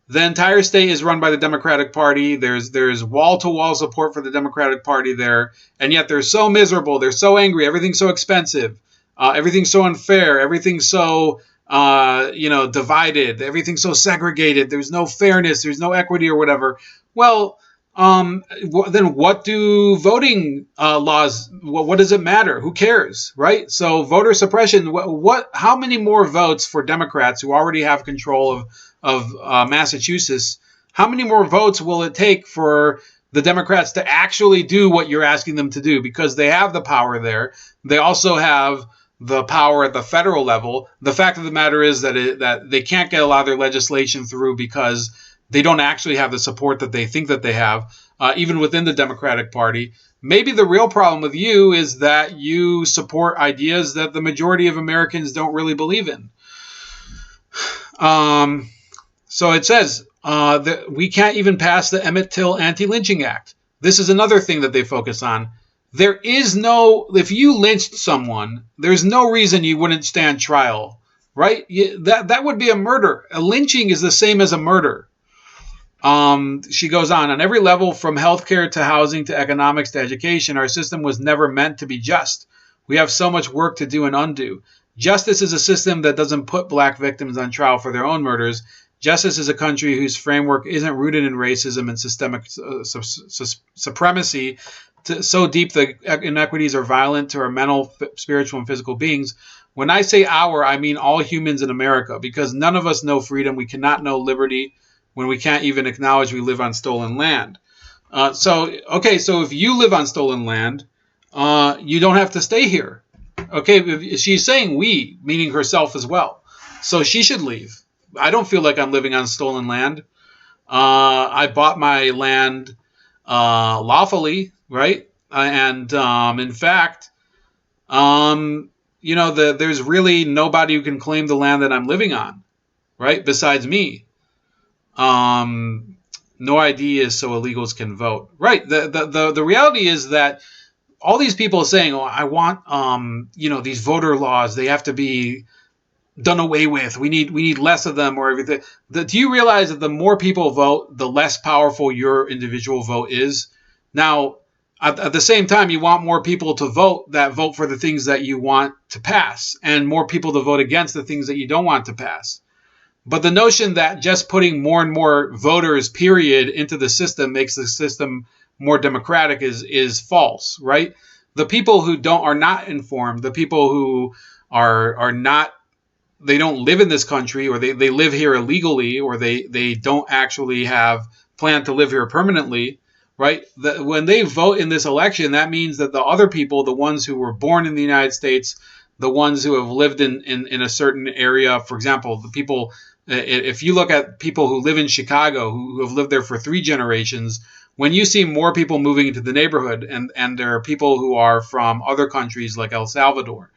the entire state is run by the Democratic Party. There's wall-to-wall support for the Democratic Party there, and yet they're so miserable. They're so angry. Everything's so expensive. Everything's so unfair. Everything's so divided. Everything's so segregated. There's no fairness. There's no equity or whatever. Well, then what do voting laws? What does it matter? Who cares, right? So voter suppression. How many more votes for Democrats who already have control of Massachusetts? How many more votes will it take for the Democrats to actually do what you're asking them to do? Because they have the power there. They also have the power at the federal level. The fact of the matter is that they can't get a lot of their legislation through because they don't actually have the support that they think that they have, even within the Democratic Party. Maybe the real problem with you is that you support ideas that the majority of Americans don't really believe in. So it says that we can't even pass the Emmett Till Anti-Lynching Act. This is another thing that they focus on. There is if you lynched someone, there's no reason you wouldn't stand trial, right? That would be a murder. A lynching is the same as a murder. She goes on every level, from healthcare to housing to economics to education, our system was never meant to be just. We have so much work to do and undo. Justice is a system that doesn't put black victims on trial for their own murders. Justice is a country whose framework isn't rooted in racism and systemic supremacy. So deep the inequities are violent to our mental, spiritual, and physical beings. When I say our, I mean all humans in America, because none of us know freedom. We cannot know liberty when we can't even acknowledge we live on stolen land. So if you live on stolen land, you don't have to stay here. Okay, she's saying we, meaning herself as well. So she should leave. I don't feel like I'm living on stolen land. I bought my land lawfully, right? In fact, there's really nobody who can claim the land that I'm living on, right? Besides me. No ID is so illegals can vote, right? The reality is that all these people saying, "Oh, I want these voter laws. They have to be done away with. We need less of them or everything." Do you realize that the more people vote, the less powerful your individual vote is? Now, at the same time, you want more people to vote for the things that you want to pass, and more people to vote against the things that you don't want to pass. But the notion that just putting more and more voters, period, into the system makes the system more democratic is false, right? The people who are not informed, the people who are not, they don't live in this country, or they live here illegally, or they don't actually have plan to live here permanently, right? When they vote in this election, that means that the other people, the ones who were born in the United States, the ones who have lived in a certain area, for example, the people, if you look at people who live in Chicago, who have lived there for 3 generations, when you see more people moving into the neighborhood, and there are people who are from other countries like El Salvador,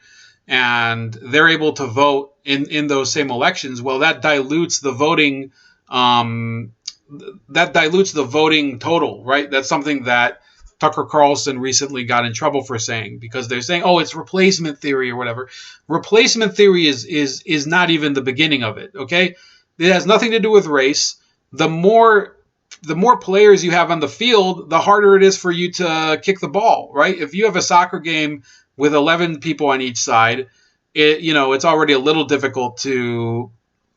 and they're able to vote in those same elections, well, that dilutes the voting total, right? That's something that Tucker Carlson recently got in trouble for saying, because they're saying, oh, it's replacement theory or whatever. Replacement theory is not even the beginning of it, okay? It has nothing to do with race. The more players you have on the field, the harder it is for you to kick the ball, right? If you have a soccer game with 11 people on each side, it's already a little difficult to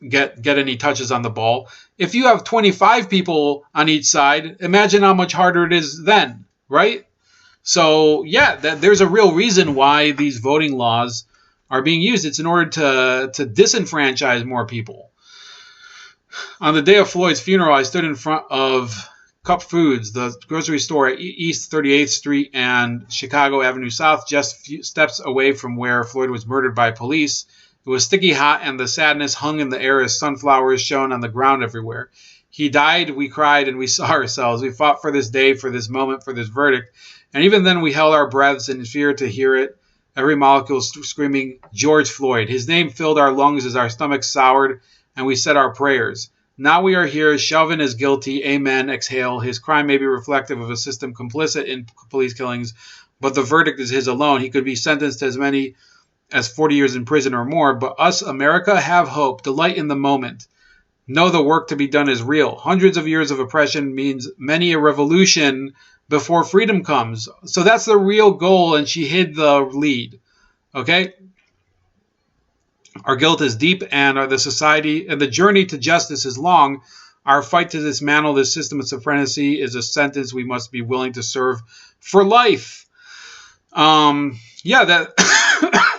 get any touches on the ball. If you have 25 people on each side, imagine how much harder it is then, right? So, yeah, there's a real reason why these voting laws are being used. It's in order to disenfranchise more people. On the day of Floyd's funeral, I stood in front of Cup Foods, the grocery store at East 38th Street and Chicago Avenue South, just a few steps away from where Floyd was murdered by police. It was sticky hot, and the sadness hung in the air as sunflowers shone on the ground everywhere. He died, we cried, and we saw ourselves. We fought for this day, for this moment, for this verdict. And even then we held our breaths in fear to hear it. Every molecule screaming, George Floyd. His name filled our lungs as our stomachs soured, and we said our prayers. Now we are here. Chauvin is guilty. Amen. Exhale. His crime may be reflective of a system complicit in police killings, but the verdict is his alone. He could be sentenced to as many as 40 years in prison or more. But us, America, have hope. Delight in the moment. Know the work to be done is real. Hundreds of years of oppression means many a revolution before freedom comes. So that's the real goal, and she hid the lead. Okay? Our guilt is deep, and the journey to justice is long. Our fight to dismantle this system of supremacy is a sentence we must be willing to serve for life.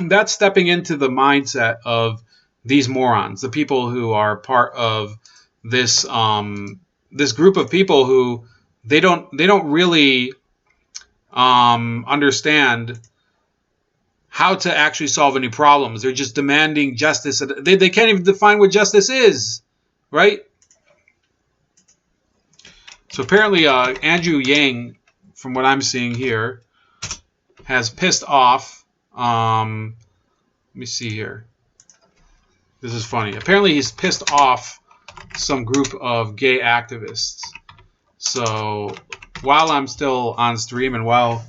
That's stepping into the mindset of these morons, the people who are part of this this group of people who they don't really understand how to actually solve any problems. They're just demanding justice. They can't even define what justice is, right? So apparently Andrew Yang, from what I'm seeing here, has pissed off. Let me see here. This is funny. Apparently he's pissed off some group of gay activists. So while I'm still on stream and while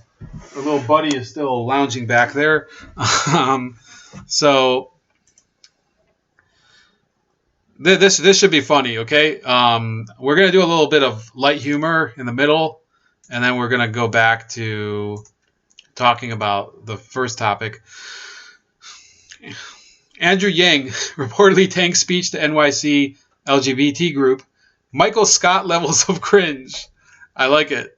a little buddy is still lounging back there, so this should be funny, okay? We're going to do a little bit of light humor in the middle, and then we're going to go back to talking about the first topic. Andrew Yang reportedly tanks speech to NYC LGBT group. Michael Scott levels of cringe. I like it.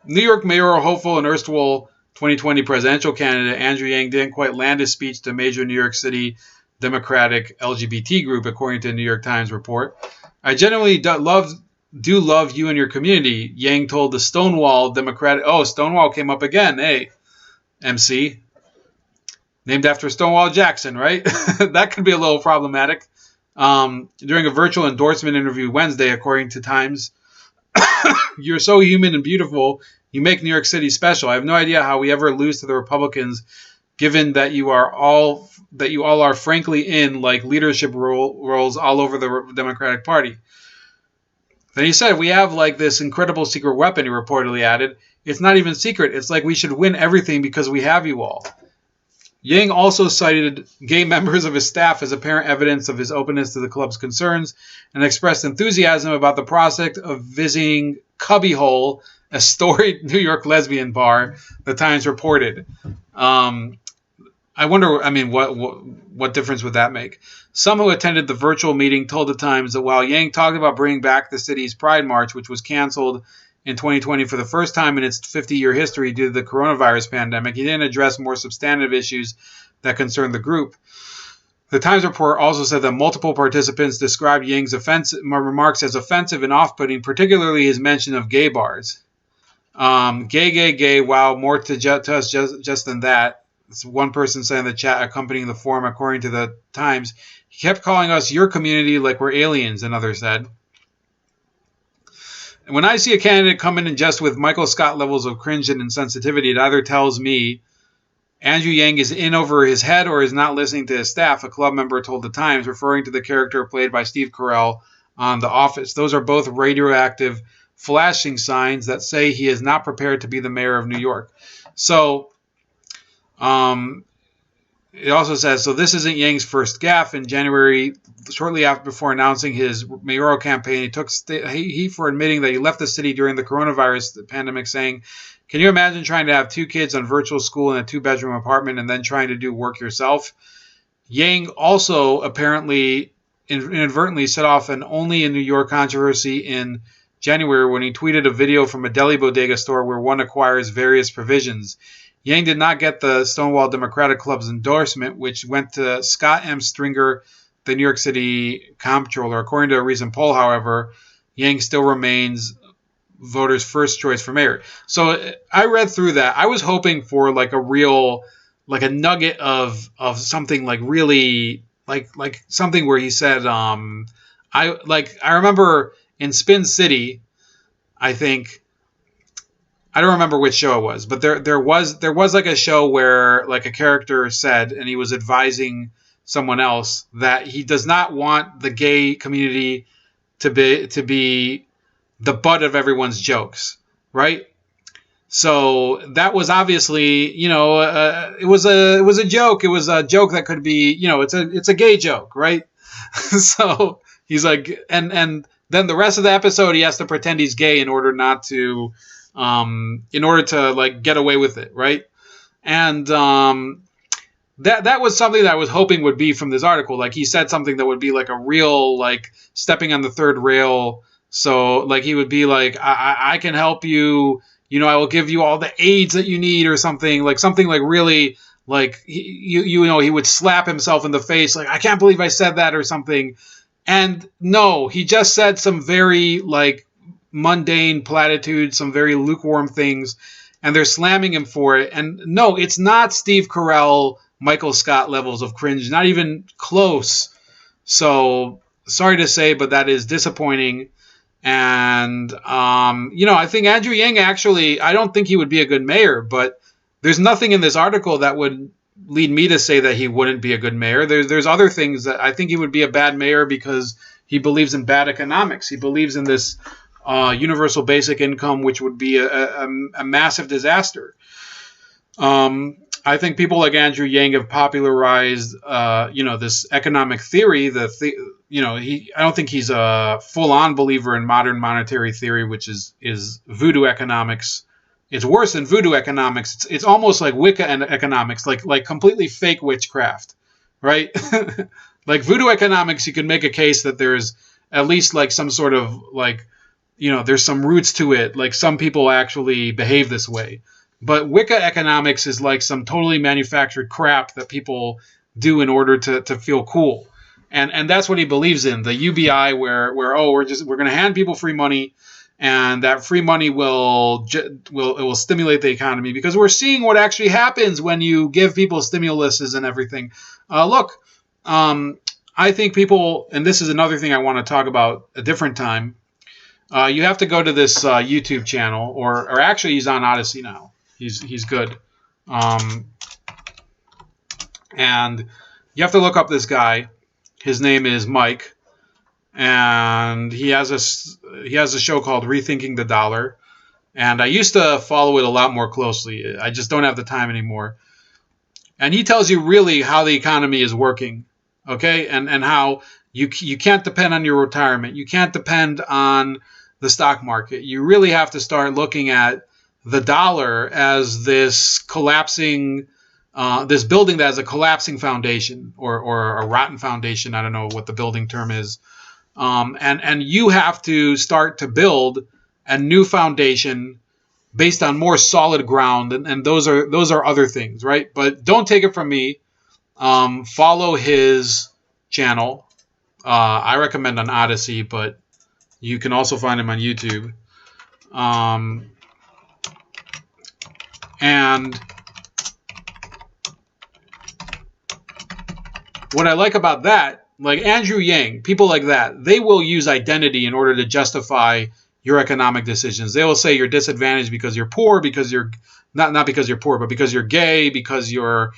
New York mayoral hopeful and erstwhile 2020 presidential candidate Andrew Yang didn't quite land his speech to major New York City Democratic LGBT group, according to a New York Times report. I genuinely do love you and your community, Yang told the Stonewall Democratic... Oh, Stonewall came up again. Hey, MC. Named after Stonewall Jackson, right? That could be a little problematic. During a virtual endorsement interview Wednesday, according to Times, you're so human and beautiful. You make New York City special. I have no idea how we ever lose to the Republicans, given that you all are frankly in like leadership roles all over the Democratic Party. Then he said, we have like this incredible secret weapon, he reportedly added. It's not even secret. It's like we should win everything because we have you all. Yang also cited gay members of his staff as apparent evidence of his openness to the club's concerns and expressed enthusiasm about the prospect of visiting Cubbyhole, a storied New York lesbian bar, the Times reported. I wonder, what difference would that make? Some who attended the virtual meeting told the Times that while Yang talked about bringing back the city's Pride March, which was canceled in 2020 for the first time in its 50-year history due to the coronavirus pandemic, he didn't address more substantive issues that concerned the group. The Times report also said that multiple participants described Yang's remarks as offensive and off-putting, particularly his mention of gay bars. Gay, wow, more to us just than that. It's one person said in the chat accompanying the forum, according to the Times. He kept calling us your community like we're aliens, another said. And when I see a candidate come in and just with Michael Scott levels of cringe and insensitivity, it either tells me Andrew Yang is in over his head or is not listening to his staff, a club member told the Times, referring to the character played by Steve Carell on The Office. Those are both radioactive flashing signs that say he is not prepared to be the mayor of New York. So it also says, so this isn't Yang's first gaffe. In January, shortly before announcing his mayoral campaign, he took heat for admitting that he left the city during the coronavirus pandemic, saying, "Can you imagine trying to have 2 kids on virtual school in a 2-bedroom apartment and then trying to do work yourself?" Yang also apparently inadvertently set off an only in New York controversy in January when he tweeted a video from a deli bodega store where one acquires various provisions. Yang did not get the Stonewall Democratic Club's endorsement, which went to Scott M. Stringer, the New York City comptroller. According to a recent poll, however, Yang still remains voters' first choice for mayor. So I read through that. I was hoping for like a real, like a nugget of something like really like something where he said, I remember in Spin City, I think. I don't remember which show it was, but there was like a show where like a character said, and he was advising someone else that he does not want the gay community to be the butt of everyone's jokes, right? So that was obviously, it was a joke. It was a joke that could be, it's a gay joke, right? So he's like, and then the rest of the episode he has to pretend he's gay in order not to. In order to like get away with it, right? And that was something that I was hoping would be from this article. Like he said something that would be like a real like stepping on the third rail. So like he would be like, I can help you. I will give you all the aids that you need, or something like really like he would slap himself in the face like, I can't believe I said that, or something. And no, he just said some very like mundane platitudes, some very lukewarm things, and they're slamming him for it. And no, it's not Steve Carell, Michael Scott levels of cringe, not even close. So sorry to say, but that is disappointing. And I think Andrew Yang actually, I don't think he would be a good mayor, but there's nothing in this article that would lead me to say that he wouldn't be a good mayor. There's other things that I think he would be a bad mayor because he believes in bad economics. He believes in this universal basic income, which would be a massive disaster. I think people like Andrew Yang have popularized, this economic theory. I don't think he's a full-on believer in modern monetary theory, which is voodoo economics. It's worse than voodoo economics. It's almost like Wicca economics, like completely fake witchcraft, right? Like voodoo economics, you can make a case that there's at least like some sort of like, there's some roots to it. Like some people actually behave this way. But Wicca economics is like some totally manufactured crap that people do in order to feel cool. And that's what he believes in. The UBI where we're going to hand people free money, and that free money will stimulate the economy, because we're seeing what actually happens when you give people stimuluses and everything. I think people, and this is another thing I want to talk about a different time. You have to go to this YouTube channel, or actually he's on Odyssey now. He's good. And you have to look up this guy. His name is Mike, and he has a show called Rethinking the Dollar. And I used to follow it a lot more closely. I just don't have the time anymore. And he tells you really how the economy is working, okay? And how you can't depend on your retirement. You can't depend on the stock market. You really have to start looking at the dollar as this collapsing, this building that has a collapsing foundation, or a rotten foundation. I don't know what the building term is. And you have to start to build a new foundation based on more solid ground. And those are other things, right? But don't take it from me. Follow his channel. I recommend on Odyssey, but you can also find him on YouTube. And what I like about that, like Andrew Yang, people like that, they will use identity in order to justify your economic decisions. They will say you're disadvantaged because you're poor, because you're not because you're poor, but because you're gay, because you're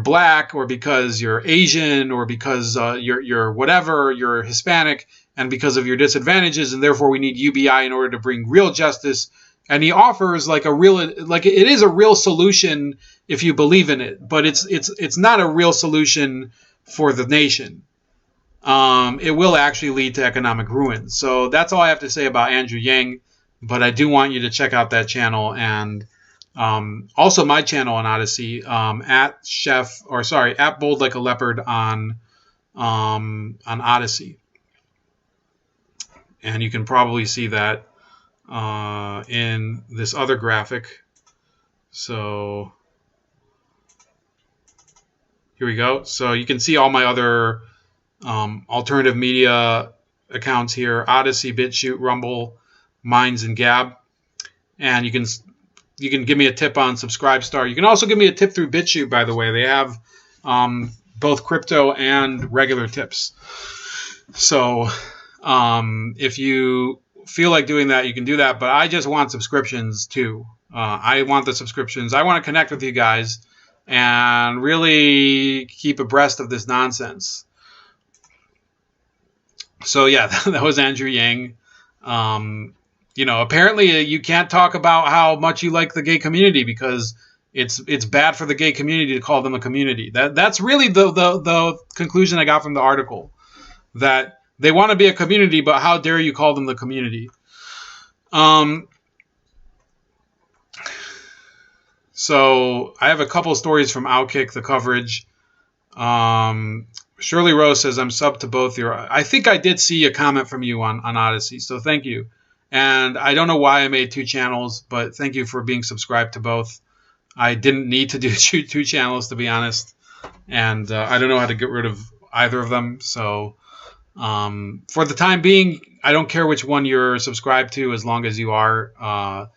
black, or because you're Asian, or because you're whatever, you're Hispanic. and because of your disadvantages, and therefore we need UBI in order to bring real justice. And he offers like it is a real solution if you believe in it, but it's not a real solution for the nation. It will actually lead to economic ruin. So that's all I have to say about Andrew Yang. But I do want you to check out that channel, and also my channel on Odyssey, at Bold Like a Leopard on Odyssey. And you can probably see that in this other graphic. So here we go. So you can see all my other alternative media accounts here: Odyssey, BitChute, Rumble, Minds, and Gab. And you can give me a tip on Subscribestar. You can also give me a tip through BitChute, by the way. They have both crypto and regular tips. So if you feel like doing that, you can do that. But I just want subscriptions too. I want the subscriptions. I want to connect with you guys and really keep abreast of this nonsense. So yeah, that was Andrew Yang. Apparently you can't talk about how much you like the gay community because it's bad for the gay community to call them a community. That's really the conclusion I got from the article, that they want to be a community, but how dare you call them the community? So I have a couple stories from Outkick, the coverage. Shirley Rose says, I'm sub to both your... I think I did see a comment from you on Odyssey, so thank you. And I don't know why I made two channels, but thank you for being subscribed to both. I didn't need to do two channels, to be honest. And I don't know how to get rid of either of them. So for the time being, I don't care which one you're subscribed to as long as you are.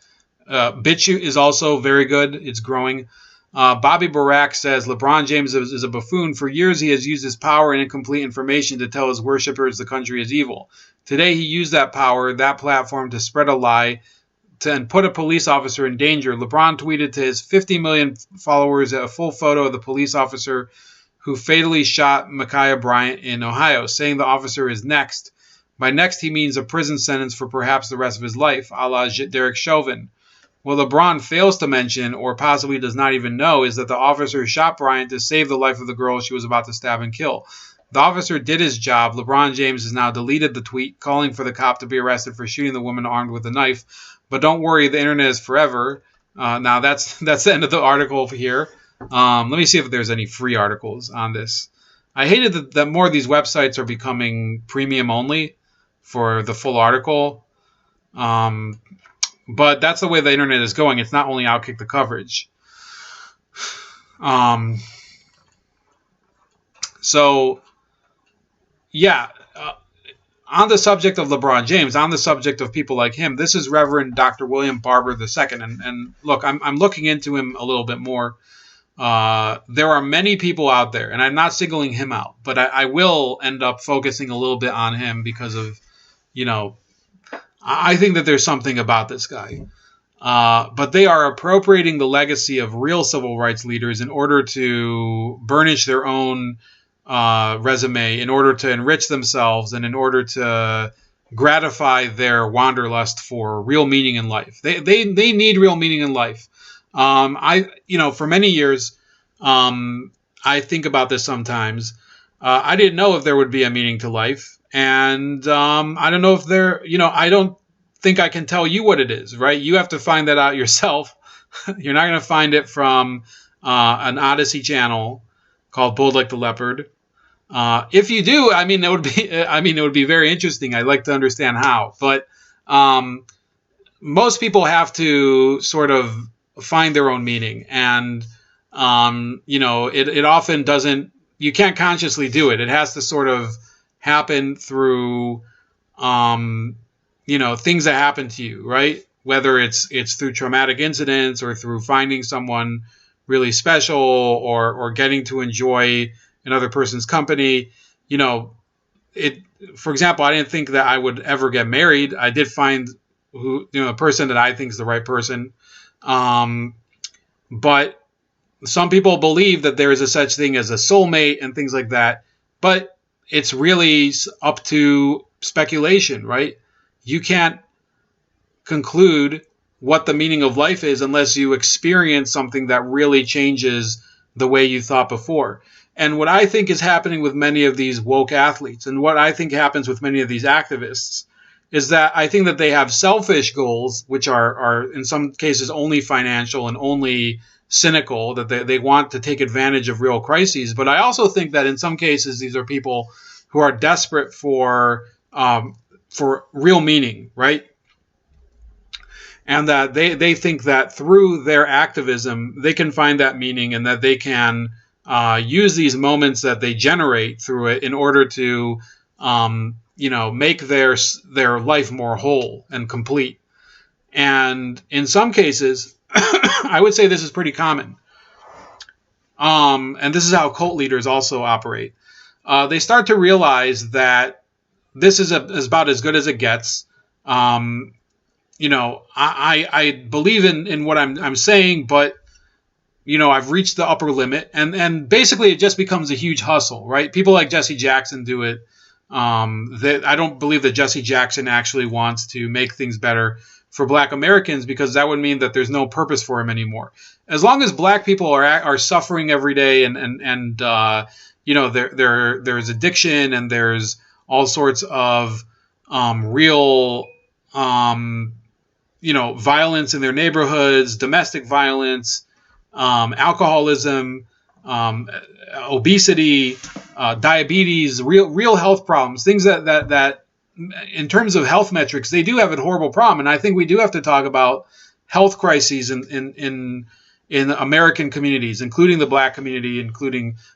BitChute is also very good. It's growing. Bobby Barak says, LeBron James is a buffoon. For years, he has used his power and incomplete information to tell his worshippers the country is evil. Today, he used that power, that platform, to spread a lie and put a police officer in danger. LeBron tweeted to his 50 million followers a full photo of the police officer who fatally shot Ma'Khia Bryant in Ohio, saying the officer is next. By next, he means a prison sentence for perhaps the rest of his life, a la Derek Chauvin. What LeBron fails to mention, or possibly does not even know, is that the officer shot Bryant to save the life of the girl she was about to stab and kill. The officer did his job. LeBron James has now deleted the tweet calling for the cop to be arrested for shooting the woman armed with a knife. But don't worry, the internet is forever. Now that's the end of the article here. Let me see if there's any free articles on this. I hated that more of these websites are becoming premium only for the full article. But that's the way the internet is going. It's not only Outkick the coverage. So, yeah, on the subject of LeBron James, on the subject of people like him, this is Reverend Dr. William Barber II. And look, I'm looking into him a little bit more. There are many people out there, and I'm not singling him out, but I will end up focusing a little bit on him because of, I think that there's something about this guy. But they are appropriating the legacy of real civil rights leaders in order to burnish their own resume, in order to enrich themselves, and in order to gratify their wanderlust for real meaning in life. They need real meaning in life. For many years, I think about this sometimes. I didn't know if there would be a meaning to life. And I don't know if I don't think I can tell you what it is, right? You have to find that out yourself. You're not going to find it from an Odyssey channel called Bold Like the Leopard. If you do, it would be very interesting. I'd like to understand how. But most people have to sort of find their own meaning. And, it often doesn't, you can't consciously do it. It has to sort of happen through, things that happen to you, right? Whether it's through traumatic incidents or through finding someone really special or getting to enjoy another person's company. For example, I didn't think that I would ever get married. I did find a person that I think is the right person. But some people believe that there is a such thing as a soulmate and things like that. But it's really up to speculation, right? You can't conclude what the meaning of life is unless you experience something that really changes the way you thought before. And what I think is happening with many of these woke athletes, and what I think happens with many of these activists, is that I think that they have selfish goals, which are in some cases only financial and only cynical, that they want to take advantage of real crises. But I also think that in some cases these are people who are desperate for real meaning, right? And that they think that through their activism, they can find that meaning, and that they can use these moments that they generate through it in order to, make their life more whole and complete. And in some cases, I would say this is pretty common. And this is how cult leaders also operate. They start to realize that this is about as good as it gets. I believe in what I'm saying, but I've reached the upper limit, and basically it just becomes a huge hustle, right? People like Jesse Jackson do it. I don't believe that Jesse Jackson actually wants to make things better for Black Americans, because that would mean that there's no purpose for him anymore. As long as Black people are suffering every day, and there's addiction, and there's all sorts of real violence in their neighborhoods, domestic violence, alcoholism, obesity, diabetes, real health problems, things that in terms of health metrics, they do have a horrible problem. And I think we do have to talk about health crises in American communities, including the Black community,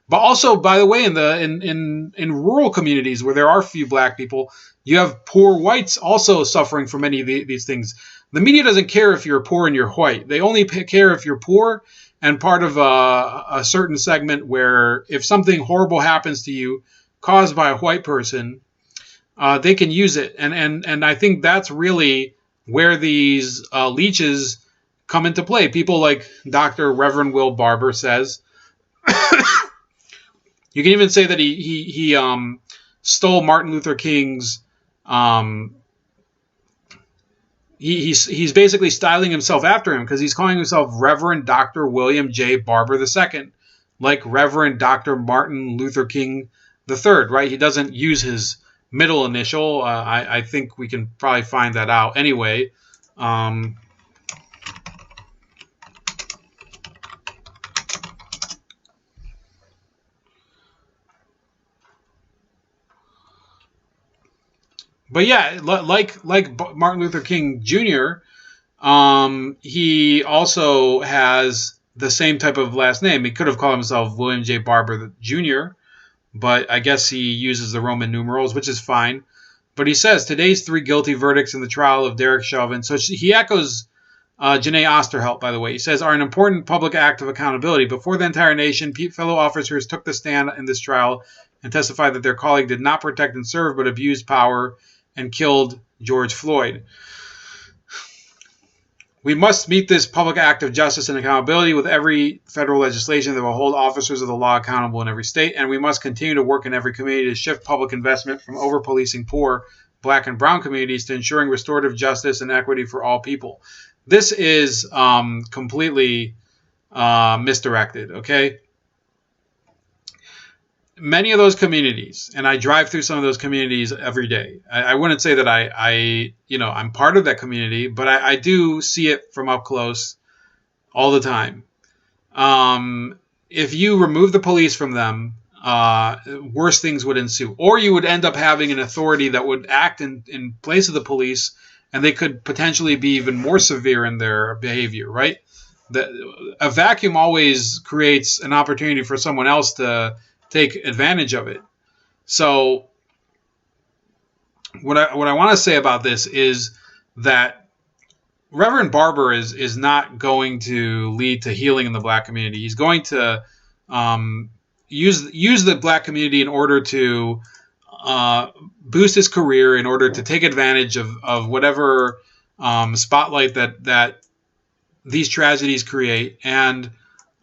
but also, by the way, in rural communities where there are few Black people, you have poor whites also suffering from many of these things. The media doesn't care if you're poor and you're white. They only care if you're poor and part of a certain segment where if something horrible happens to you caused by a white person, they can use it. And I think that's really where these leeches come into play. People like Dr. Reverend Will Barber says. You can even say that he stole Martin Luther King's. He's basically styling himself after him, because he's calling himself Reverend Dr. William J. Barber II, like Reverend Dr. Martin Luther King III, right? He doesn't use his middle initial. I think we can probably find that out anyway. But yeah, like Martin Luther King Jr., he also has the same type of last name. He could have called himself William J. Barber Jr., but I guess he uses the Roman numerals, which is fine. But he says, today's 3 guilty verdicts in the trial of Derek Chauvin. So he echoes Janae Osterhout, by the way. He says, are an important public act of accountability. Before the entire nation, fellow officers took the stand in this trial and testified that their colleague did not protect and serve, but abused power and killed George Floyd. We must meet this public act of justice and accountability with every federal legislation that will hold officers of the law accountable in every state, and we must continue to work in every community to shift public investment from over-policing poor Black and brown communities to ensuring restorative justice and equity for all people. This is completely misdirected, okay? Many of those communities, and I drive through some of those communities every day. I wouldn't say that I'm part of that community, but I do see it from up close all the time. If you remove the police from them, worse things would ensue. Or you would end up having an authority that would act in place of the police, and they could potentially be even more severe in their behavior, right? A vacuum always creates an opportunity for someone else to take advantage of it. So what I want to say about this is that Reverend Barber is not going to lead to healing in the Black community. He's going to use the Black community in order to boost his career, in order to take advantage of whatever spotlight that these tragedies create. And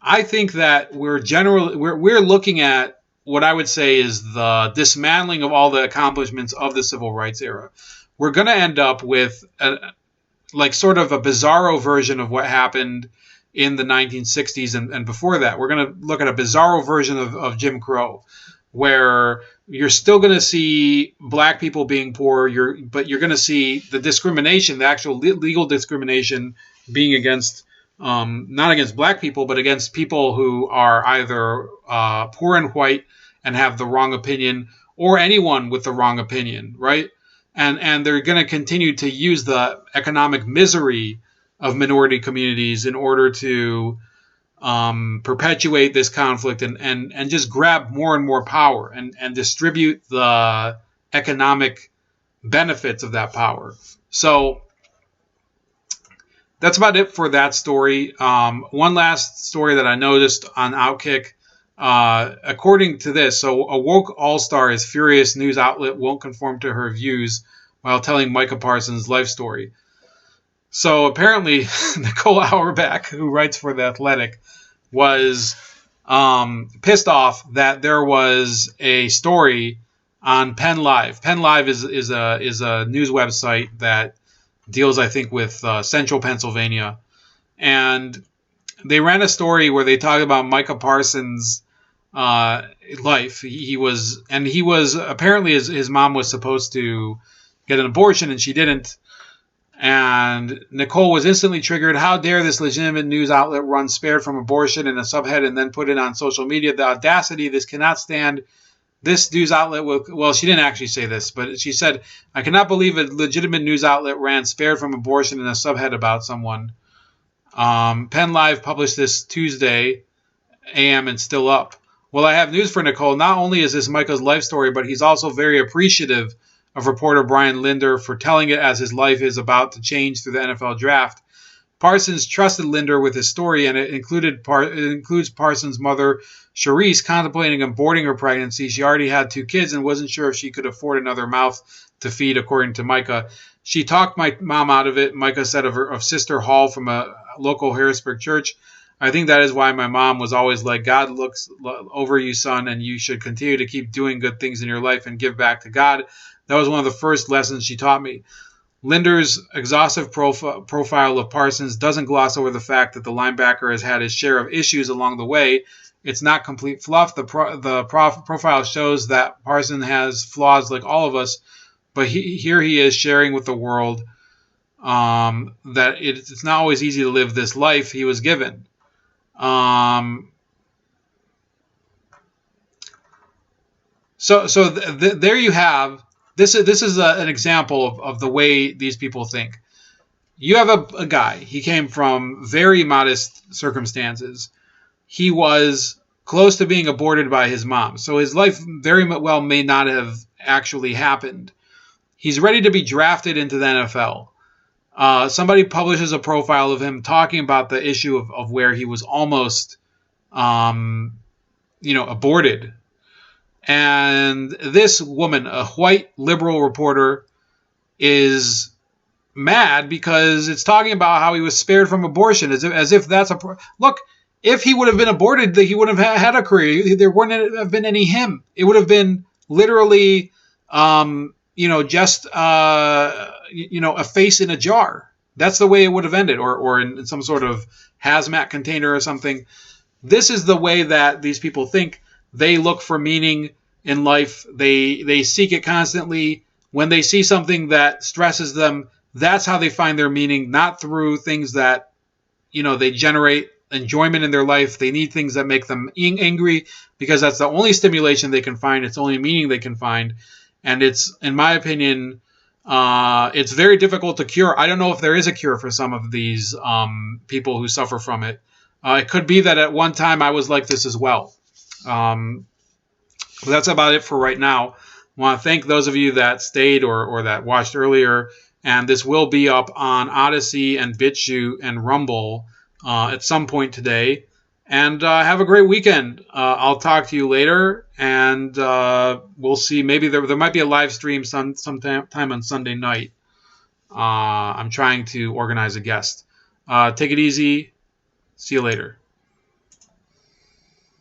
I think that we're looking at what I would say is the dismantling of all the accomplishments of the civil rights era. We're going to end up with sort of a bizarro version of what happened in the 1960s and before that. We're going to look at a bizarro version of Jim Crow, where you're still going to see black people being poor, but you're going to see the discrimination, the actual legal discrimination being against, not against black people, but against people who are either poor and white and have the wrong opinion, or anyone with the wrong opinion, right? And they're going to continue to use the economic misery of minority communities in order to perpetuate this conflict and just grab more and more power and distribute the economic benefits of that power. So that's about it for that story. One last story that I noticed on Outkick. According to this, so a woke all-star is furious news outlet won't conform to her views while telling Micah Parsons' life story. So apparently Nicole Auerbach, who writes for The Athletic, was pissed off that there was a story on Penn Live. Penn Live is a news website that deals, I think, with central Pennsylvania. And they ran a story where they talked about Micah Parsons' life. He was apparently his mom was supposed to get an abortion and she didn't. And Nicole was instantly triggered. How dare this legitimate news outlet run spared from abortion in a subhead and then put it on social media? The audacity, this cannot stand. This news outlet will, well, she didn't actually say this, but she said, I cannot believe a legitimate news outlet ran spared from abortion in a subhead about someone. Penn Live published this Tuesday AM and still up. Well, I have news for Nicole. Not only is this Micah's life story, but he's also very appreciative of reporter Brian Linder for telling it as his life is about to change through the NFL draft. Parsons trusted Linder with his story, and it includes Parsons' mother, Charisse, contemplating aborting her pregnancy. She already had 2 kids and wasn't sure if she could afford another mouth to feed, according to Micah. She talked my mom out of it, Micah said of Sister Hall from a local Harrisburg church. I think that is why my mom was always like, God looks over you, son, and you should continue to keep doing good things in your life and give back to God. That was one of the first lessons she taught me. Linder's exhaustive profile of Parsons doesn't gloss over the fact that the linebacker has had his share of issues along the way. It's not complete fluff. The profile shows that Parsons has flaws like all of us, but here he is sharing with the world that it's not always easy to live this life he was given. So there you have. This is an example of the way these people think. You have a guy. He came from very modest circumstances. He was close to being aborted by his mom. So his life very well may not have actually happened. He's ready to be drafted into the NFL. Somebody publishes a profile of him talking about the issue of where he was almost, aborted. And this woman, a white liberal reporter, is mad because it's talking about how he was spared from abortion, as if that's look. If he would have been aborted, he wouldn't have had a career. There wouldn't have been any him. It would have been literally, just a face in a jar. That's the way it would have ended, or in some sort of hazmat container or something. This is the way that these people think. They look for meaning in life. They seek it constantly. When they see something that stresses them, that's how they find their meaning, not through things that, they generate enjoyment in their life. They need things that make them angry because that's the only stimulation they can find. It's the only meaning they can find. And it's, in my opinion, it's very difficult to cure. I don't know if there is a cure for some of these people who suffer from it. It could be that at one time I was like this as well. But that's about it for right now. I want to thank those of you that stayed or that watched earlier. And this will be up on Odyssey and BitChute and Rumble at some point today. And have a great weekend. I'll talk to you later. And we'll see. Maybe there might be a live stream sometime on Sunday night. I'm trying to organize a guest. Take it easy. See you later.